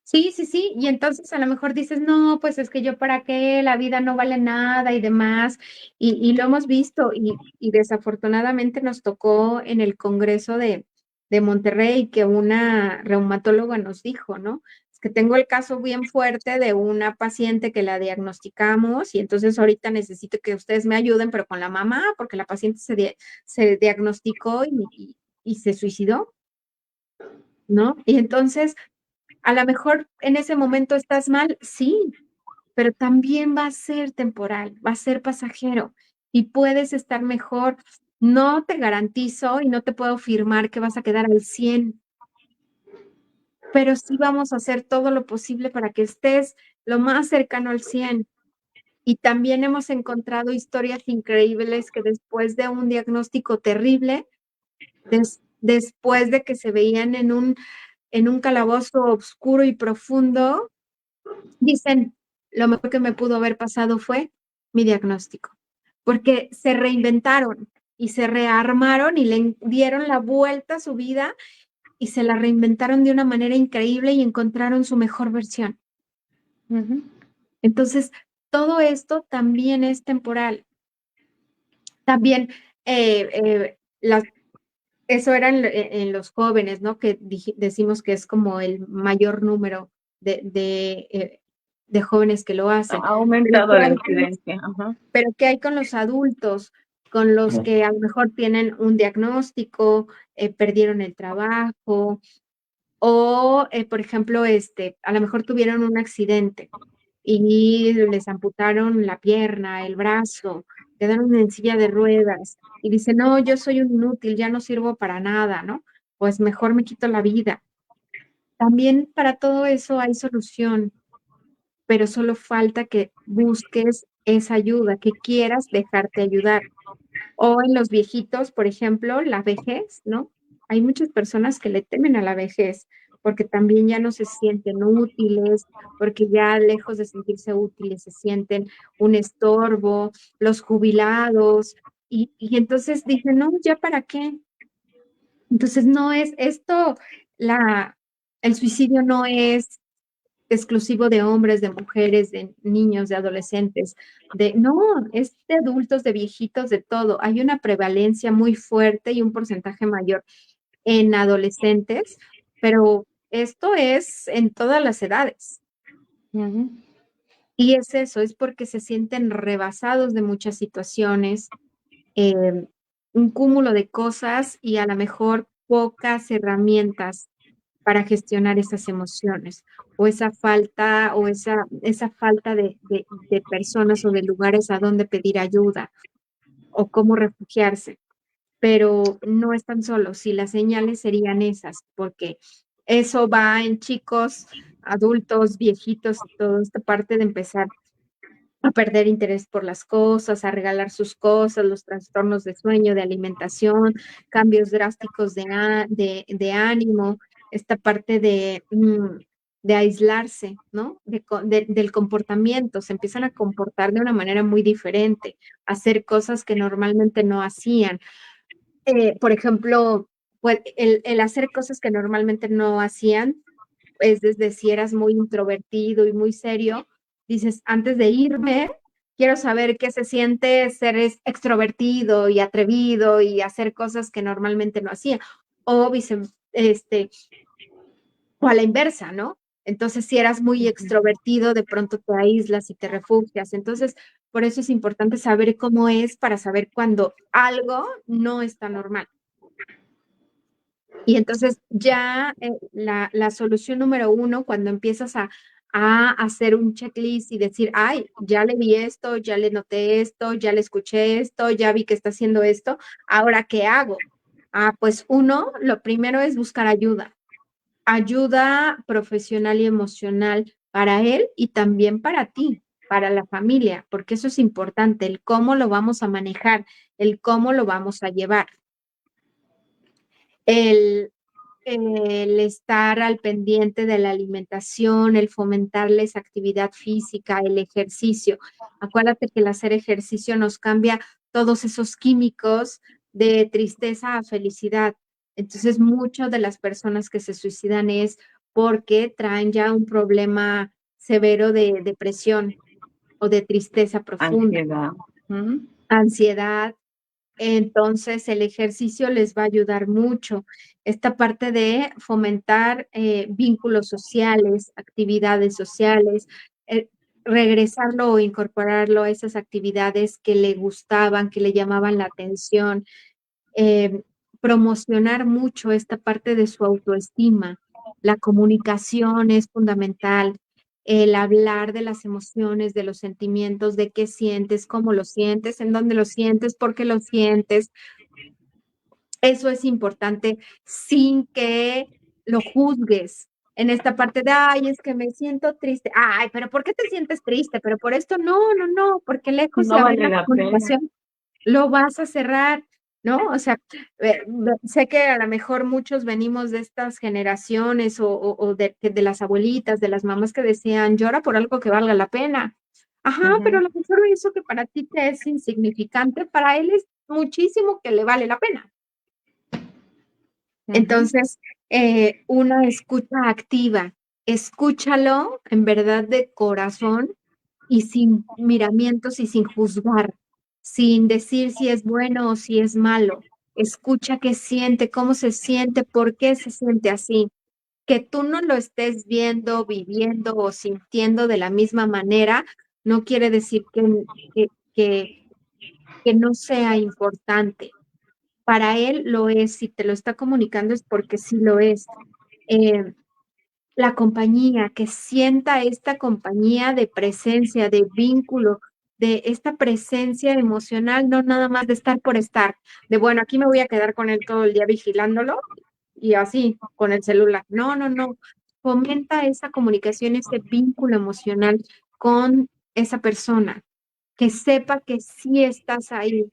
Sí, sí, sí. Y entonces a lo mejor dices, no, pues es que yo para qué, la vida no vale nada y demás. Y lo hemos visto y desafortunadamente nos tocó en el Congreso de Monterrey que una reumatóloga nos dijo, ¿no? Es que tengo el caso bien fuerte de una paciente que la diagnosticamos y entonces ahorita necesito que ustedes me ayuden, pero con la mamá, porque la paciente se diagnosticó y se suicidó, ¿no? Y entonces a lo mejor en ese momento estás mal, sí, pero también va a ser temporal, va a ser pasajero y puedes estar mejor. No te garantizo y no te puedo afirmar que vas a quedar al 100, pero sí vamos a hacer todo lo posible para que estés lo más cercano al 100. Y también hemos encontrado historias increíbles que después de un diagnóstico terrible, después de que se veían en un calabozo oscuro y profundo, dicen, lo mejor que me pudo haber pasado fue mi diagnóstico, porque se reinventaron y se rearmaron y le dieron la vuelta a su vida y se la reinventaron de una manera increíble y encontraron su mejor versión. Ujú. Entonces, todo esto también es temporal. También las eso era en los jóvenes, ¿no? Que decimos que es como el mayor número de jóvenes que lo Ha hacen. Pero aumentado ¿qué la hay con incidencia. Ajá. pero qué hay con los adultos, con los que a lo mejor tienen un diagnóstico, perdieron el trabajo o, por ejemplo, a lo mejor tuvieron un accidente y les amputaron la pierna, el brazo, quedaron en silla de ruedas y dicen, no, yo soy un inútil, ya no sirvo para nada, ¿no? Pues mejor me quito la vida. También para todo eso hay solución, pero solo falta que busques esa ayuda, que quieras dejarte ayudar. O en los viejitos, por ejemplo, la vejez, ¿no? Hay muchas personas que le temen a la vejez porque también ya no se sienten útiles, porque ya lejos de sentirse útiles se sienten un estorbo, los jubilados, y entonces dicen, no, ya para qué. Entonces no es esto, la, el suicidio no es exclusivo de hombres, de mujeres, de niños, de adolescentes, no, es de adultos, de viejitos, de todo. Hay una prevalencia muy fuerte y un porcentaje mayor en adolescentes, pero esto es en todas las edades. Ujú. Y es eso, es porque se sienten rebasados de muchas situaciones, eh, un cúmulo de cosas y a lo mejor pocas herramientas para gestionar esas emociones o esa falta de personas o de lugares a donde pedir ayuda o cómo refugiarse. Pero no están solos y las señales serían esas, porque eso va en chicos, adultos, viejitos y toda esta parte de empezar a perder interés por las cosas, a regalar sus cosas, los trastornos de sueño, de alimentación, cambios drásticos de ánimo, esta parte de aislarse, ¿no? Del comportamiento, se empiezan a comportar de una manera muy diferente, a hacer cosas que normalmente no hacían. Por ejemplo, pues el hacer cosas que normalmente no hacían, es desde si eras muy introvertido y muy serio, dices, antes de irme, quiero saber qué se siente ser extrovertido y atrevido y hacer cosas que normalmente no hacía. O o a la inversa, ¿no? Entonces, si eras muy extrovertido, de pronto te aíslas y te refugias. Entonces, por eso es importante saber cómo es para saber cuando algo no está normal. Y entonces ya la solución número uno, cuando empiezas a hacer un checklist y decir, ay, ya le vi esto, ya le noté esto, ya le escuché esto, ya vi que está haciendo esto, ahora, ¿qué hago? Ah, pues uno, lo primero es buscar ayuda, ayuda profesional y emocional para él y también para ti, para la familia, porque eso es importante, el cómo lo vamos a manejar, el cómo lo vamos a llevar. El, el estar al pendiente de la alimentación, el fomentarles actividad física, el ejercicio. Acuérdate que el hacer ejercicio nos cambia todos esos químicos de tristeza a felicidad. Entonces, muchas de las personas que se suicidan es porque traen ya un problema severo de depresión o de tristeza profunda, Ansiedad. Ujú. ansiedad. Entonces, el ejercicio les va a ayudar mucho. Esta parte de fomentar vínculos sociales, actividades sociales, eh, regresarlo o incorporarlo a esas actividades que le gustaban, que le llamaban la atención, eh, promocionar mucho esta parte de su autoestima. La comunicación es fundamental. El hablar de las emociones, de los sentimientos, de qué sientes, cómo lo sientes, en dónde lo sientes, por qué lo sientes. Eso es importante sin que lo juzgues. En esta parte de, ay, es que me siento triste. Ay, pero ¿por qué te sientes triste? Pero por esto, no, no, no, porque lejos de No abrir vale la la pena. comunicación, lo vas a cerrar, ¿no? O sea, sé que a lo mejor muchos venimos de estas generaciones o de las abuelitas, de las mamás que decían, llora por algo que valga la pena. Ajá, pero a Ujú, lo mejor eso que para ti te es insignificante, para él es muchísimo que le vale la pena. ujú. Entonces, una escucha activa, escúchalo en verdad de corazón y sin miramientos y sin juzgar, sin decir si es bueno o si es malo. Escucha qué siente, cómo se siente, por qué se siente así. Que tú no lo estés viendo, viviendo o sintiendo de la misma manera, no quiere decir que, que, que no sea importante. Para él lo es, si te lo está comunicando es porque sí lo es. Eh, la compañía, que sienta esta compañía de presencia, de vínculo, de esta presencia emocional, no nada más de estar por estar, de bueno, aquí me voy a quedar con él todo el día vigilándolo y así, con el celular. No, no, no. Fomenta esa comunicación, ese vínculo emocional con esa persona, que sepa que sí estás ahí.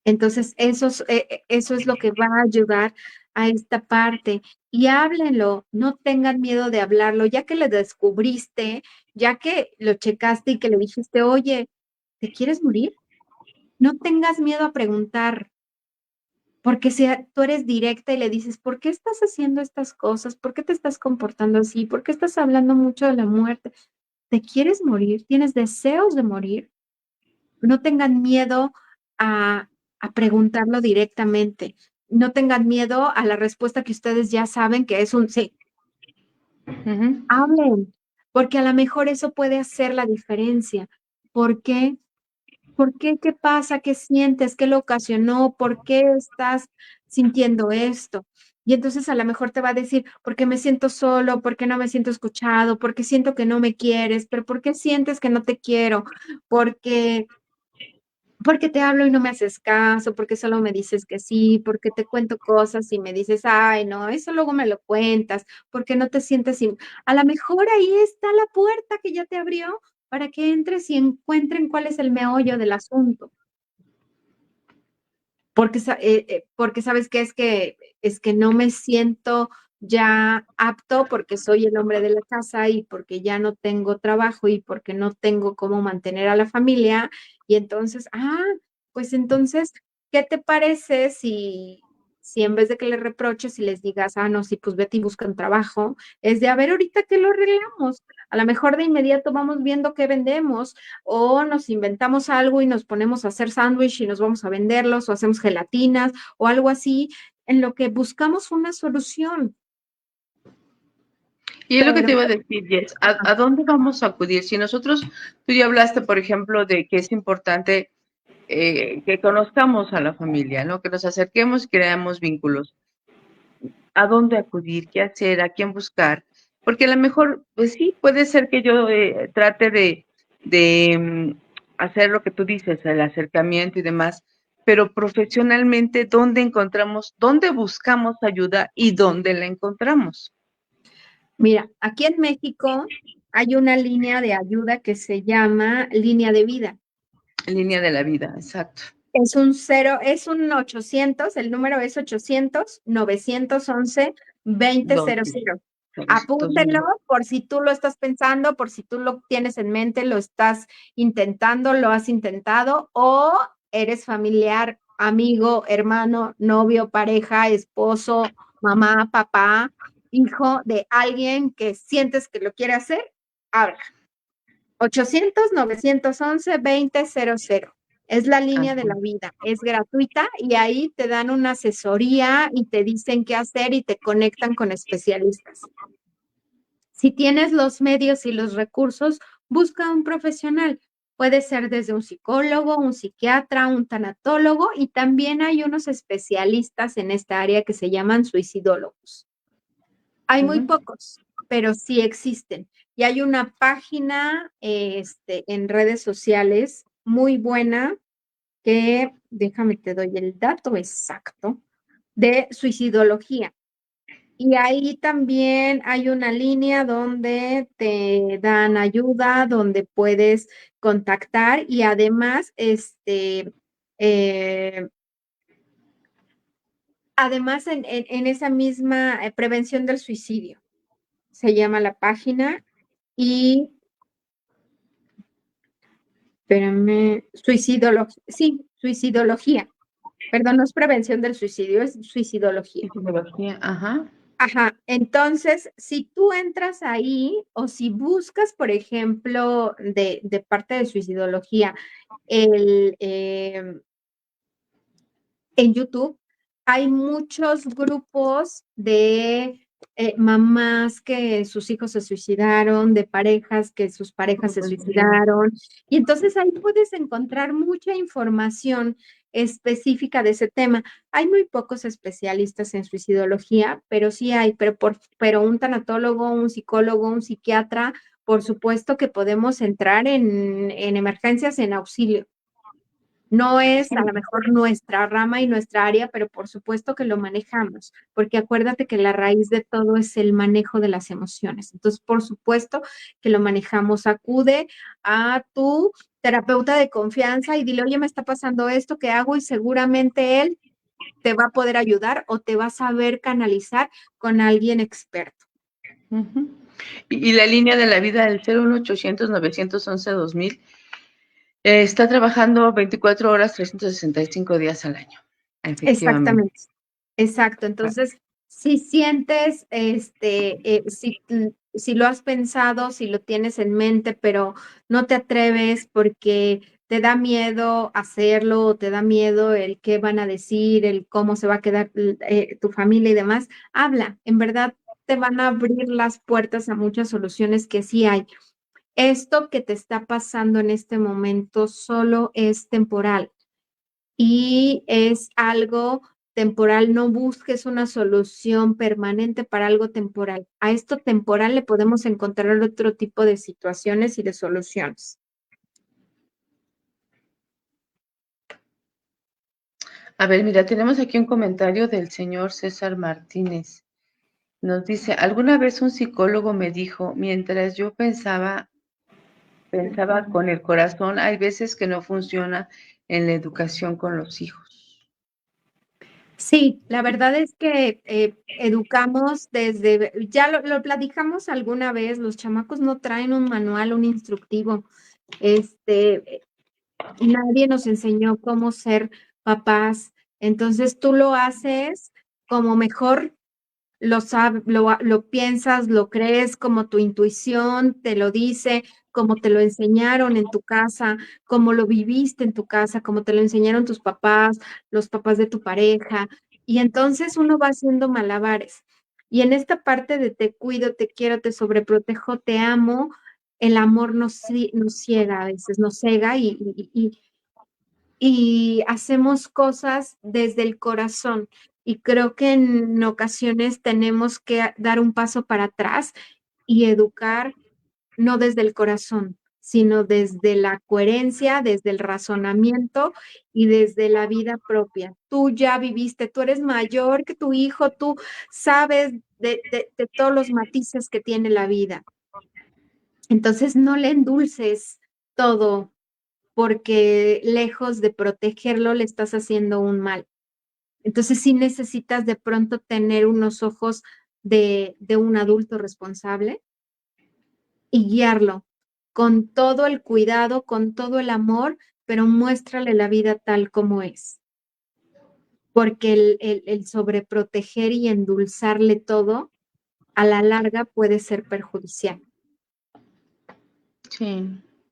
Entonces, eso es lo que va a ayudar a esta parte. Y háblenlo, no tengan miedo de hablarlo, ya que le descubriste, ya que lo checaste y que le dijiste, oye, ¿te quieres morir? No tengas miedo a preguntar, porque si tú eres directa y le dices, ¿por qué estás haciendo estas cosas? ¿Por qué te estás comportando así? ¿Por qué estás hablando mucho de la muerte? ¿Te quieres morir? ¿Tienes deseos de morir? No tengan miedo a, a preguntarlo directamente. No tengan miedo a la respuesta que ustedes ya saben que es un sí. Ujú. Hablen, porque a lo mejor eso puede hacer la diferencia. ¿Por qué? ¿Por qué? ¿Qué pasa? ¿Qué sientes? ¿Qué lo ocasionó? ¿Por qué estás sintiendo esto? Y entonces a lo mejor te va a decir, porque me siento solo, porque no me siento escuchado, porque siento que no me quieres, pero ¿por qué sientes que no te quiero? Porque porque te hablo y no me haces caso, porque solo me dices que sí, porque te cuento cosas y me dices, ay, no, eso luego me lo cuentas, porque no te sientes, a lo mejor ahí está la puerta que ya te abrió para que entres y encuentren cuál es el meollo del asunto. Porque, porque sabes que es que no me siento ya apto porque soy el hombre de la casa y porque ya no tengo trabajo y porque no tengo cómo mantener a la familia. Y entonces, pues entonces, ¿qué te parece si en vez de que le reproches y les digas, no, sí, pues vete y busca un trabajo, es de, a ver, ahorita que lo arreglamos? A lo mejor de inmediato vamos viendo qué vendemos o nos inventamos algo y nos ponemos a hacer sándwich y nos vamos a venderlos o hacemos gelatinas o algo así, en lo que buscamos una solución. Y es lo que te Pero, iba a decir, Jess, ajá, ¿a dónde vamos a acudir? Si nosotros, tú ya hablaste, por ejemplo, de que es importante que conozcamos a la familia, ¿no? Que nos acerquemos y creamos vínculos. ¿A dónde acudir? ¿Qué hacer? ¿A quién buscar? Porque a lo mejor, pues sí, puede ser que yo trate de hacer lo que tú dices, el acercamiento y demás, pero profesionalmente, ¿dónde encontramos, dónde buscamos ayuda y dónde la encontramos? mira, aquí en México hay una línea de ayuda que se llama línea de vida. En línea de la vida, exacto. Es un cero, es un 800, el número es 800-911-2000. Apúntenlo por si tú lo estás pensando, por si tú lo tienes en mente, lo estás intentando, lo has intentado o eres familiar, amigo, hermano, novio, pareja, esposo, mamá, papá, hijo de alguien que sientes que lo quiere hacer. Habla. 800-911-2000. Es la línea de la Ajá. vida, es gratuita y ahí te dan una asesoría y te dicen qué hacer y te conectan con especialistas. Si tienes los medios y los recursos, busca un profesional. Puede ser desde un psicólogo, un psiquiatra, un tanatólogo y también hay unos especialistas en esta área que se llaman suicidólogos. Hay muy Ujú. pocos, pero sí existen. Y hay una página en redes sociales muy buena que, déjame te doy el dato exacto, de suicidología. Y ahí también hay una línea donde te dan ayuda, donde puedes contactar y además, eh, además en esa misma prevención del suicidio, se llama la página y, espérame, sí, suicidología. Perdón, no es prevención del suicidio, es suicidología. Y psicología, ajá. Ajá, entonces, si tú entras ahí o si buscas, por ejemplo, de parte de suicidología, el, en YouTube hay muchos grupos de mamás que sus hijos se suicidaron, de parejas que sus parejas se suicidaron. Y entonces ahí puedes encontrar mucha información específica de ese tema. Hay muy pocos especialistas en suicidología, pero sí hay, pero un tanatólogo, un psicólogo, un psiquiatra por supuesto que podemos entrar en emergencias, en auxilio. No es a lo mejor nuestra rama y nuestra área, pero por supuesto que lo manejamos, porque acuérdate que la raíz de todo es el manejo de las emociones. Entonces, por supuesto que lo manejamos. Acude a tu terapeuta de confianza y dile, oye, me está pasando esto, ¿qué hago? Y seguramente él te va a poder ayudar o te va a saber canalizar con alguien experto. Ujú. Y la línea de la vida del 01800-911-2000 está trabajando 24 horas, 365 días al año, efectivamente. Exactamente. Exacto. Entonces, si sientes, si lo has pensado, si lo tienes en mente, pero no te atreves porque te da miedo hacerlo, o te da miedo el qué van a decir, el cómo se va a quedar tu familia y demás, habla. En verdad, te van a abrir las puertas a muchas soluciones que sí hay. Esto que te está pasando en este momento solo es temporal y es algo temporal. No busques una solución permanente para algo temporal. A esto temporal le podemos encontrar otro tipo de situaciones y de soluciones. A ver, mira, tenemos aquí un comentario del señor César Martínez. Nos dice, alguna vez un psicólogo me dijo, mientras yo pensaba con el corazón, hay veces que no funciona en la educación con los hijos. Sí, la verdad es que educamos desde, ya lo platicamos alguna vez, los chamacos no traen un manual, un instructivo. Nadie nos enseñó cómo ser papás. Entonces tú lo haces como mejor lo piensas, lo crees, como tu intuición te lo dice, como te lo enseñaron en tu casa, como lo viviste en tu casa, como te lo enseñaron tus papás, los papás de tu pareja. Y entonces uno va haciendo malabares. Y en esta parte de te cuido, te quiero, te sobreprotejo, te amo, el amor nos ciega a veces, nos cega y hacemos cosas desde el corazón. Y creo que en ocasiones tenemos que dar un paso para atrás y educar no desde el corazón, sino desde la coherencia, desde el razonamiento y desde la vida propia. Tú ya viviste, tú eres mayor que tu hijo, tú sabes de todos los matices que tiene la vida. Entonces no le endulces todo porque lejos de protegerlo le estás haciendo un mal. Entonces sí necesitas de pronto tener unos ojos de un adulto responsable y guiarlo con todo el cuidado, con todo el amor, pero muéstrale la vida tal como es. Porque el sobreproteger y endulzarle todo, a la larga puede ser perjudicial. Sí.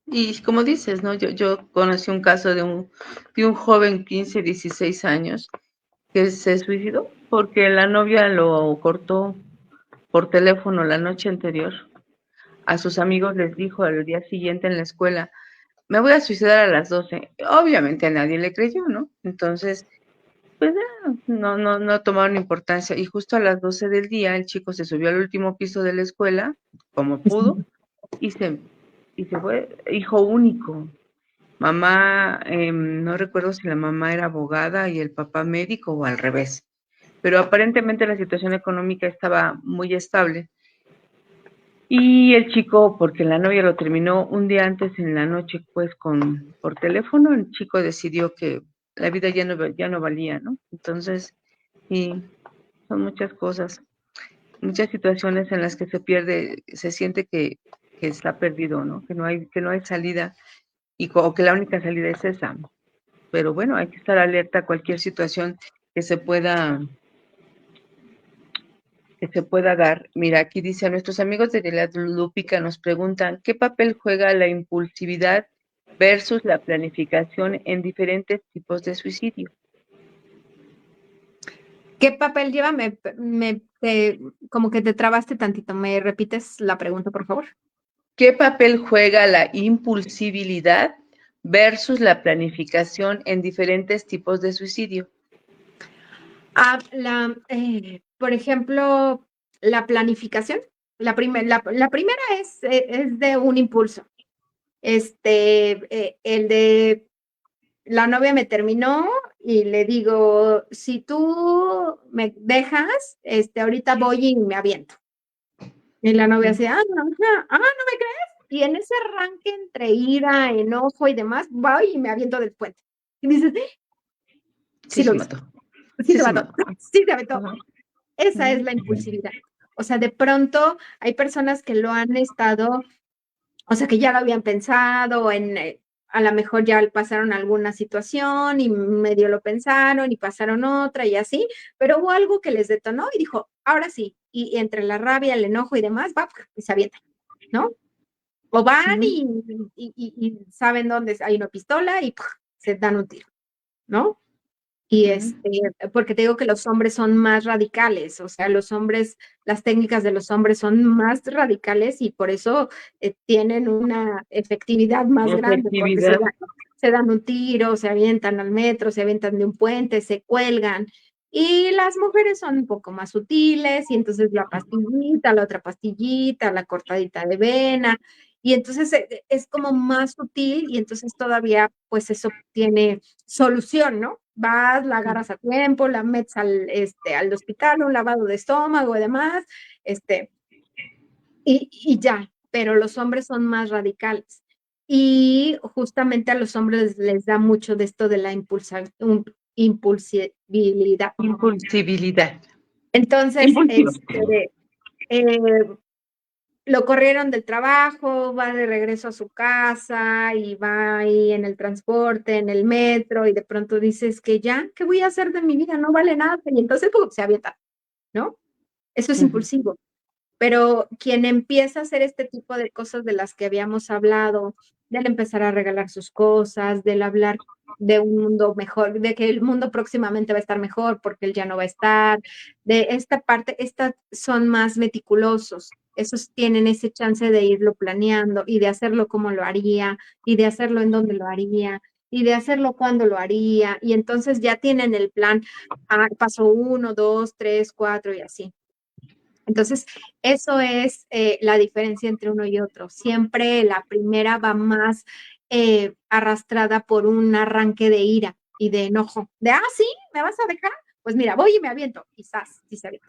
Y como dices, ¿no? Yo conocí un caso de un joven 15, 16 años que se suicidó porque la novia lo cortó por teléfono la noche anterior. A sus amigos les dijo al día siguiente en la escuela, me voy a suicidar a las 12. Obviamente a nadie le creyó, ¿no? Entonces, pues no tomaron importancia. Y justo a las 12 del día el chico se subió al último piso de la escuela, como pudo, y se fue, hijo único. Mamá, no recuerdo si la mamá era abogada y el papá médico o al revés, pero aparentemente la situación económica estaba muy estable. Y el chico, porque la novia lo terminó un día antes en la noche, pues por teléfono, el chico decidió que la vida ya no valía, ¿no? Entonces, sí, son muchas cosas, muchas situaciones en las que se pierde, se siente que está perdido, ¿no? Que no hay salida o que la única salida es esa. Pero bueno, hay que estar alerta a cualquier situación que se pueda dar. Mira, aquí dice, a nuestros amigos de la Lúpica nos preguntan, ¿qué papel juega la impulsividad versus la planificación en diferentes tipos de suicidio? ¿Qué papel lleva? Como que te trabaste tantito. ¿Me repites la pregunta, por favor? ¿Qué papel juega la impulsibilidad versus la planificación en diferentes tipos de suicidio? Por ejemplo, la planificación. La primera es de un impulso. El de la novia me terminó y le digo, si tú me dejas, ahorita voy y me aviento. Y la novia Ujú. así, no, no me crees. Y en ese arranque entre ira, enojo y demás, voy y me aviento del puente. Y dices, Sí sí lo se hizo, mató. sí Sí se se mató, mató. sí se aventó. Ajá. Esa es Ujú. la impulsividad. O sea, de pronto hay personas que lo han estado, o sea, que ya lo habían pensado, a lo mejor ya pasaron alguna situación y medio lo pensaron y pasaron otra y así, pero hubo algo que les detonó y dijo, ahora sí, y entre la rabia, el enojo y demás, va, y se avientan, ¿no? O van Ujú. y saben dónde hay una pistola y ¡puf! Se dan un tiro, ¿no? Y Ujú. porque te digo que los hombres son más radicales, o sea, los hombres, las técnicas de los hombres son más radicales y por eso tienen una efectividad más grande, porque Efectividad. se dan un tiro, se avientan al metro, se avientan de un puente, se cuelgan. Y las mujeres son un poco más sutiles, y entonces la pastillita, la otra pastillita, la cortadita de vena, y entonces es como más sutil, y entonces todavía, pues eso tiene solución, ¿no? Vas, la agarras a tiempo, la metes al hospital, un lavado de estómago y demás, este, y ya, pero los hombres son más radicales. Y justamente a los hombres les da mucho de esto de la impulsibilidad. Impulsibilidad. Entonces, Impulsivo. eh, lo corrieron del trabajo, va de regreso a su casa y va ahí en el transporte, en el metro, y de pronto dices que ya, ¿qué voy a hacer de mi vida? No vale nada. Y entonces ¡pum! Se avienta, ¿no? Eso es Ujú. impulsivo. Pero quien empieza a hacer este tipo de cosas de las que habíamos hablado, del empezar a regalar sus cosas, del hablar de un mundo mejor, de que el mundo próximamente va a estar mejor porque él ya no va a estar, de esta parte, estas son más meticulosos, esos tienen ese chance de irlo planeando y de hacerlo como lo haría y de hacerlo en donde lo haría y de hacerlo cuando lo haría y entonces ya tienen el plan, paso uno, dos, tres, cuatro y así. Entonces, eso es la diferencia entre uno y otro. Siempre la primera va más arrastrada por un arranque de ira y de enojo. De, sí, ¿me vas a dejar? Pues mira, voy y me aviento. Quizás, sí se avienta,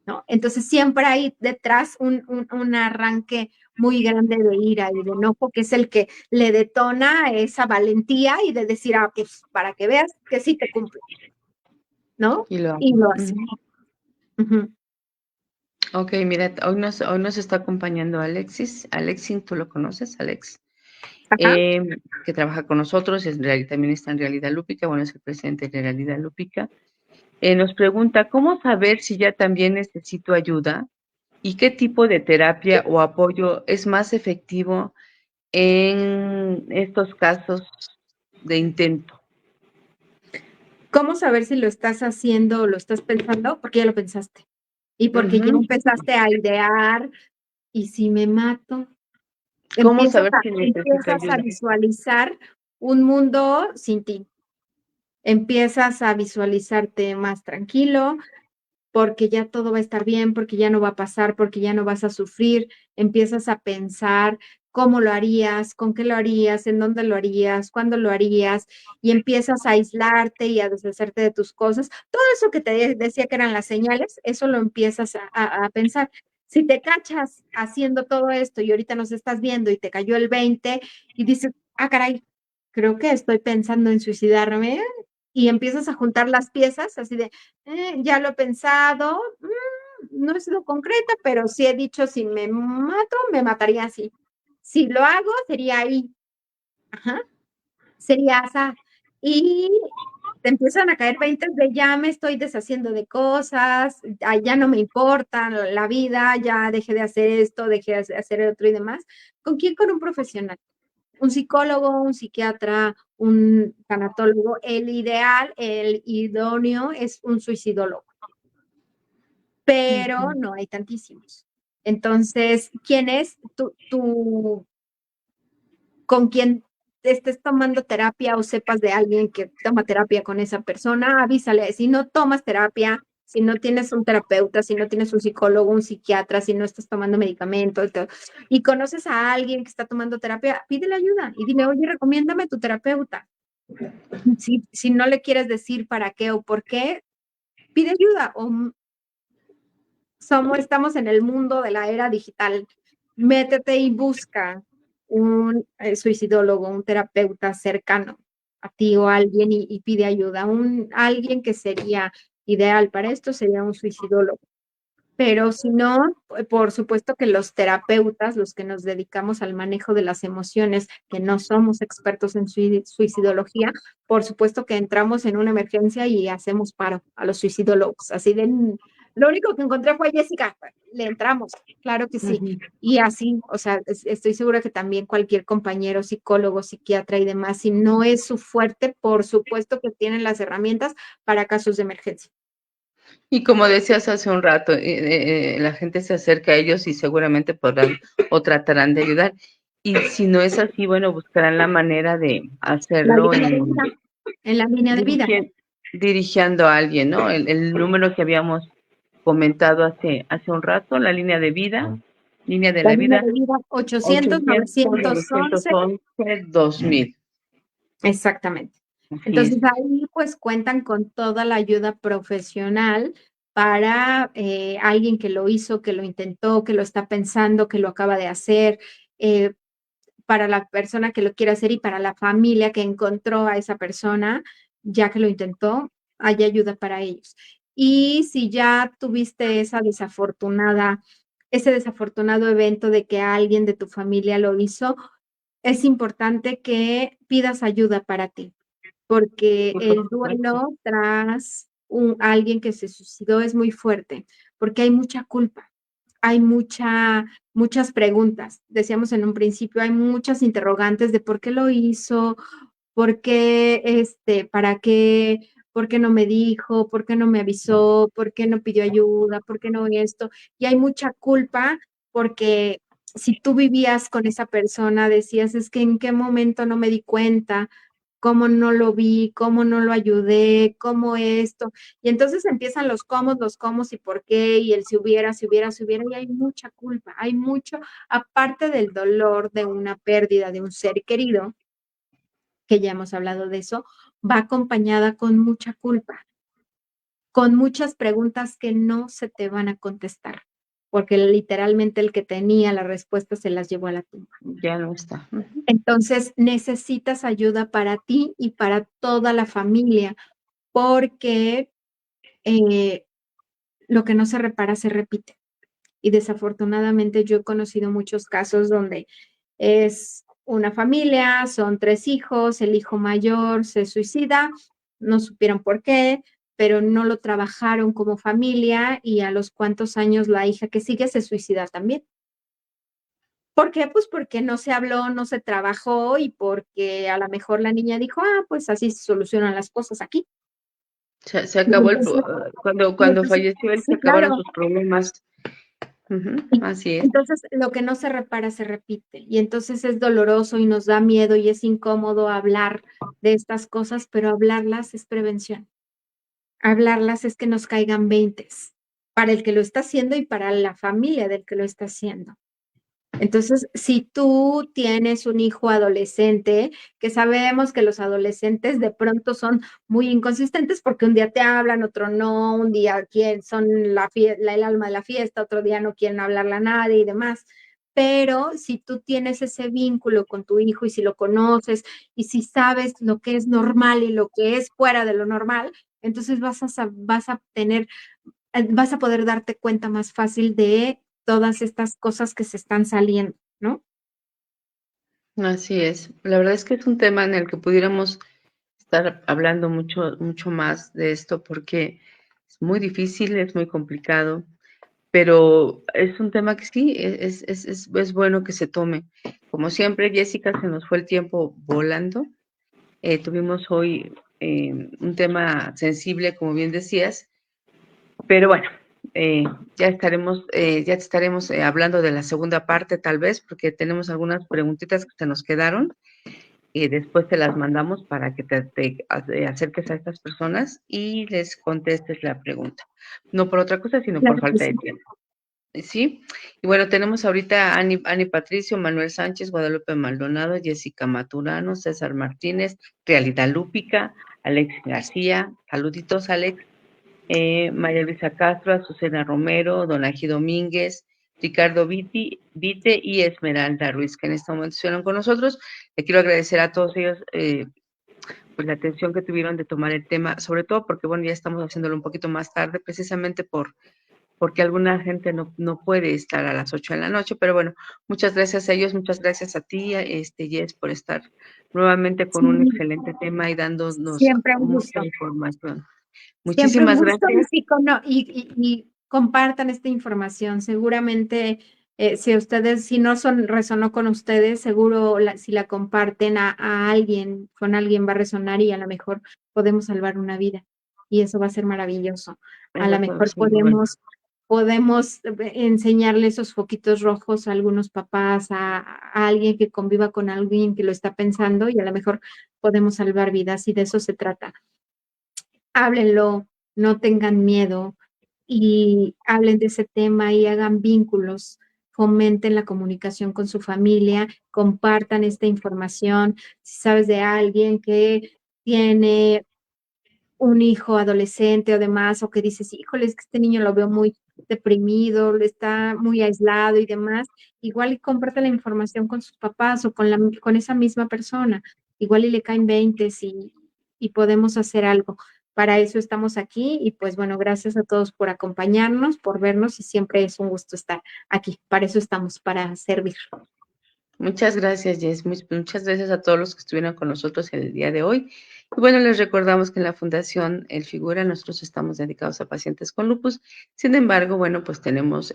¿no? Entonces, siempre hay detrás un arranque muy grande de ira y de enojo, que es el que le detona esa valentía y de decir, pues para que veas que sí te cumple, ¿no? Y lo Y hago. lo hace. Ujú. Ujú. Ok, mira, hoy nos está acompañando Alexis. Alexis, ¿tú lo conoces, Alex? Ajá. Que trabaja con nosotros, también está en Realidad Lúpica, bueno, es el presidente de Realidad Lúpica. Nos pregunta, ¿cómo saber si ya también necesito ayuda? ¿Y qué tipo de terapia o apoyo es más efectivo en estos casos de intento? ¿Cómo saber si lo estás haciendo o lo estás pensando? Porque ya lo pensaste. Y porque ya Ujú. empezaste a idear, ¿y si me mato? ¿Cómo saber si necesito Empiezas a ayuda? visualizar un mundo sin ti. Empiezas a visualizarte más tranquilo, porque ya todo va a estar bien, porque ya no va a pasar, porque ya no vas a sufrir, empiezas a pensar cómo lo harías, con qué lo harías, en dónde lo harías, cuándo lo harías, y empiezas a aislarte y a deshacerte de tus cosas. Todo eso que te decía que eran las señales, eso lo empiezas a pensar. Si te cachas haciendo todo esto y ahorita nos estás viendo y te cayó el 20 y dices, caray, creo que estoy pensando en suicidarme, y empiezas a juntar las piezas así de, ya lo he pensado, no he sido concreta, pero sí he dicho, si me mato, me mataría así. Si lo hago, sería ahí. Ajá, sería asa. Y te empiezan a caer veintes de ya me estoy deshaciendo de cosas, ya no me importa la vida, ya dejé de hacer esto, dejé de hacer otro y demás. ¿Con quién? Con un profesional. Un psicólogo, un psiquiatra, un tanatólogo. El ideal, el idóneo es un suicidólogo, pero Ujú. no hay tantísimos. Entonces, ¿quién es con quien estés tomando terapia o sepas de alguien que toma terapia con esa persona? Avísale. Si no tomas terapia, si no tienes un terapeuta, si no tienes un psicólogo, un psiquiatra, si no estás tomando medicamentos y conoces a alguien que está tomando terapia, pídele ayuda y dile, oye, recomiéndame tu terapeuta. Si no le quieres decir para qué o por qué, pide ayuda. Estamos en el mundo de la era digital. Métete y busca un suicidólogo, un terapeuta cercano a ti o alguien y pide ayuda. Alguien que sería ideal para esto sería un suicidólogo. Pero si no, por supuesto que los terapeutas, los que nos dedicamos al manejo de las emociones, que no somos expertos en suicidología, por supuesto que entramos en una emergencia y hacemos paro a los suicidólogos. Así de, lo único que encontré fue Jessica, le entramos, claro que sí. Ujú. Y así, o sea, estoy segura que también cualquier compañero, psicólogo, psiquiatra y demás, si no es su fuerte, por supuesto que tienen las herramientas para casos de emergencia. Y como decías hace un rato, la gente se acerca a ellos y seguramente podrán o tratarán de ayudar. Y si no es así, bueno, buscarán la manera de La hacerlo línea de vida, en la línea de vida. dirigi- dirigiendo a alguien, ¿no? El número que habíamos comentado hace un rato, la línea de La la línea vida, de vida 800 800 911. 911 2000. Exactamente. Así Entonces es. ahí pues cuentan con toda la ayuda profesional para alguien que lo hizo, que lo intentó, que lo está pensando, que lo acaba de hacer, eh, para la persona que lo quiere hacer y para la familia que encontró a esa persona, ya que lo intentó, hay ayuda para ellos. Y si ya tuviste ese desafortunado evento de que alguien de tu familia lo hizo, es importante que pidas ayuda para ti, porque Sí, por el supuesto. duelo tras alguien que se suicidó es muy fuerte, porque hay mucha culpa, hay muchas preguntas. Decíamos en un principio, hay muchas interrogantes de por qué lo hizo, por qué, para qué, por qué no me dijo, por qué no me avisó, por qué no pidió ayuda, por qué no esto. Y hay mucha culpa porque si tú vivías con esa persona, decías, es que en qué momento no me di cuenta, cómo no lo vi, cómo no lo ayudé, cómo esto. Y entonces empiezan los cómo y por qué, y el si hubiera, y hay mucha culpa, hay mucho, aparte del dolor de una pérdida de un ser querido, que ya hemos hablado de eso, va acompañada con mucha culpa, con muchas preguntas que no se te van a contestar, porque literalmente el que tenía la respuesta se las llevó a la tumba. Ya no está. Ujú. Entonces necesitas ayuda para ti y para toda la familia, porque eh, lo que no se repara se repite. Y desafortunadamente yo he conocido muchos casos donde es una familia, son 3 hijos, el hijo mayor se suicida, no supieron por qué, pero no lo trabajaron como familia y a los cuantos años la hija que sigue se suicida también. ¿Por qué? Pues porque no se habló, no se trabajó y porque a lo mejor la niña dijo, pues así se solucionan las cosas aquí. Se Y acabó entonces, y cuando entonces, falleció él, se sí, acabaron claro. sus problemas. Ujú. Y Así es. entonces lo que no se repara se repite y entonces es doloroso y nos da miedo y es incómodo hablar de estas cosas, pero hablarlas es prevención. Hablarlas es que nos caigan veintes para el que lo está haciendo y para la familia del que lo está haciendo. Entonces, si tú tienes un hijo adolescente, que sabemos que los adolescentes de pronto son muy inconsistentes porque un día te hablan, otro no, un día son el alma de la fiesta, otro día no quieren hablarle a nadie y demás. Pero si tú tienes ese vínculo con tu hijo y si lo conoces y si sabes lo que es normal y lo que es fuera de lo normal, entonces vas a poder darte cuenta más fácil de todas estas cosas que se están saliendo, ¿no? Así es. La verdad es que es un tema en el que pudiéramos estar hablando mucho, mucho más de esto porque es muy difícil, es muy complicado, pero es un tema que sí, es bueno que se tome. Como siempre, Jessica, se nos fue el tiempo volando. Tuvimos hoy un tema sensible, como bien decías, pero bueno, ya estaremos hablando de la segunda parte tal vez, porque tenemos algunas preguntitas que se nos quedaron. Después te las mandamos para que te acerques a estas personas y les contestes la pregunta. No por otra cosa, sino por Claro que falta de sí. tiempo. Sí, y bueno, tenemos ahorita a Ani Patricio, Manuel Sánchez, Guadalupe Maldonado, Jessica Maturano, César Martínez, Realidad Lúpica, Alex García, saluditos Alex, María Luisa Castro, Azucena Romero, Donají Domínguez, Ricardo Vite y Esmeralda Ruiz, que en este momento estuvieron con nosotros. Le quiero agradecer a todos ellos pues la atención que tuvieron de tomar el tema, sobre todo porque, bueno, ya estamos haciéndolo un poquito más tarde, precisamente porque alguna gente no puede estar a las 8 de la noche, pero bueno, muchas gracias a ellos, muchas gracias a ti, Jess, por estar nuevamente con un Sí, excelente tema y dándonos siempre un mucha gusto. información. Siempre un Muchísimas gusto y gracias. sí, y compartan esta información. Seguramente, si ustedes, si no resonó con ustedes, seguro si la comparten a alguien, con alguien va a resonar y a lo mejor podemos salvar una vida. Y eso va a ser maravilloso. A lo Eso mejor sin duda. podemos enseñarle esos foquitos rojos a algunos papás, a alguien que conviva con alguien que lo está pensando y a lo mejor podemos salvar vidas y de eso se trata. Háblenlo, no tengan miedo y hablen de ese tema y hagan vínculos, fomenten la comunicación con su familia, compartan esta información. Si sabes de alguien que tiene un hijo adolescente o demás, o que dices, híjole, es que este niño lo veo muy deprimido, está muy aislado y demás, igual y comparte la información con sus papás o con esa misma persona, igual y le caen 20 y podemos hacer algo. Para eso estamos aquí y pues bueno, gracias a todos por acompañarnos, por vernos y siempre es un gusto estar aquí. Para eso estamos, para servir. Muchas gracias, Jess. Muchas gracias a todos los que estuvieron con nosotros el día de hoy. Y bueno, les recordamos que en la Fundación El Figura nosotros estamos dedicados a pacientes con lupus. Sin embargo, bueno, pues tenemos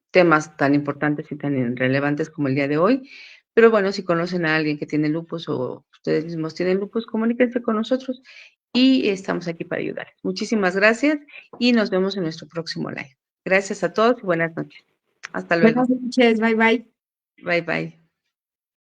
temas tan importantes y tan relevantes como el día de hoy. Pero bueno, si conocen a alguien que tiene lupus o ustedes mismos tienen lupus, comuníquense con nosotros y estamos aquí para ayudarles. Muchísimas gracias y nos vemos en nuestro próximo live. Gracias a todos y buenas noches. Hasta luego. Buenas noches, bye bye. Bye bye.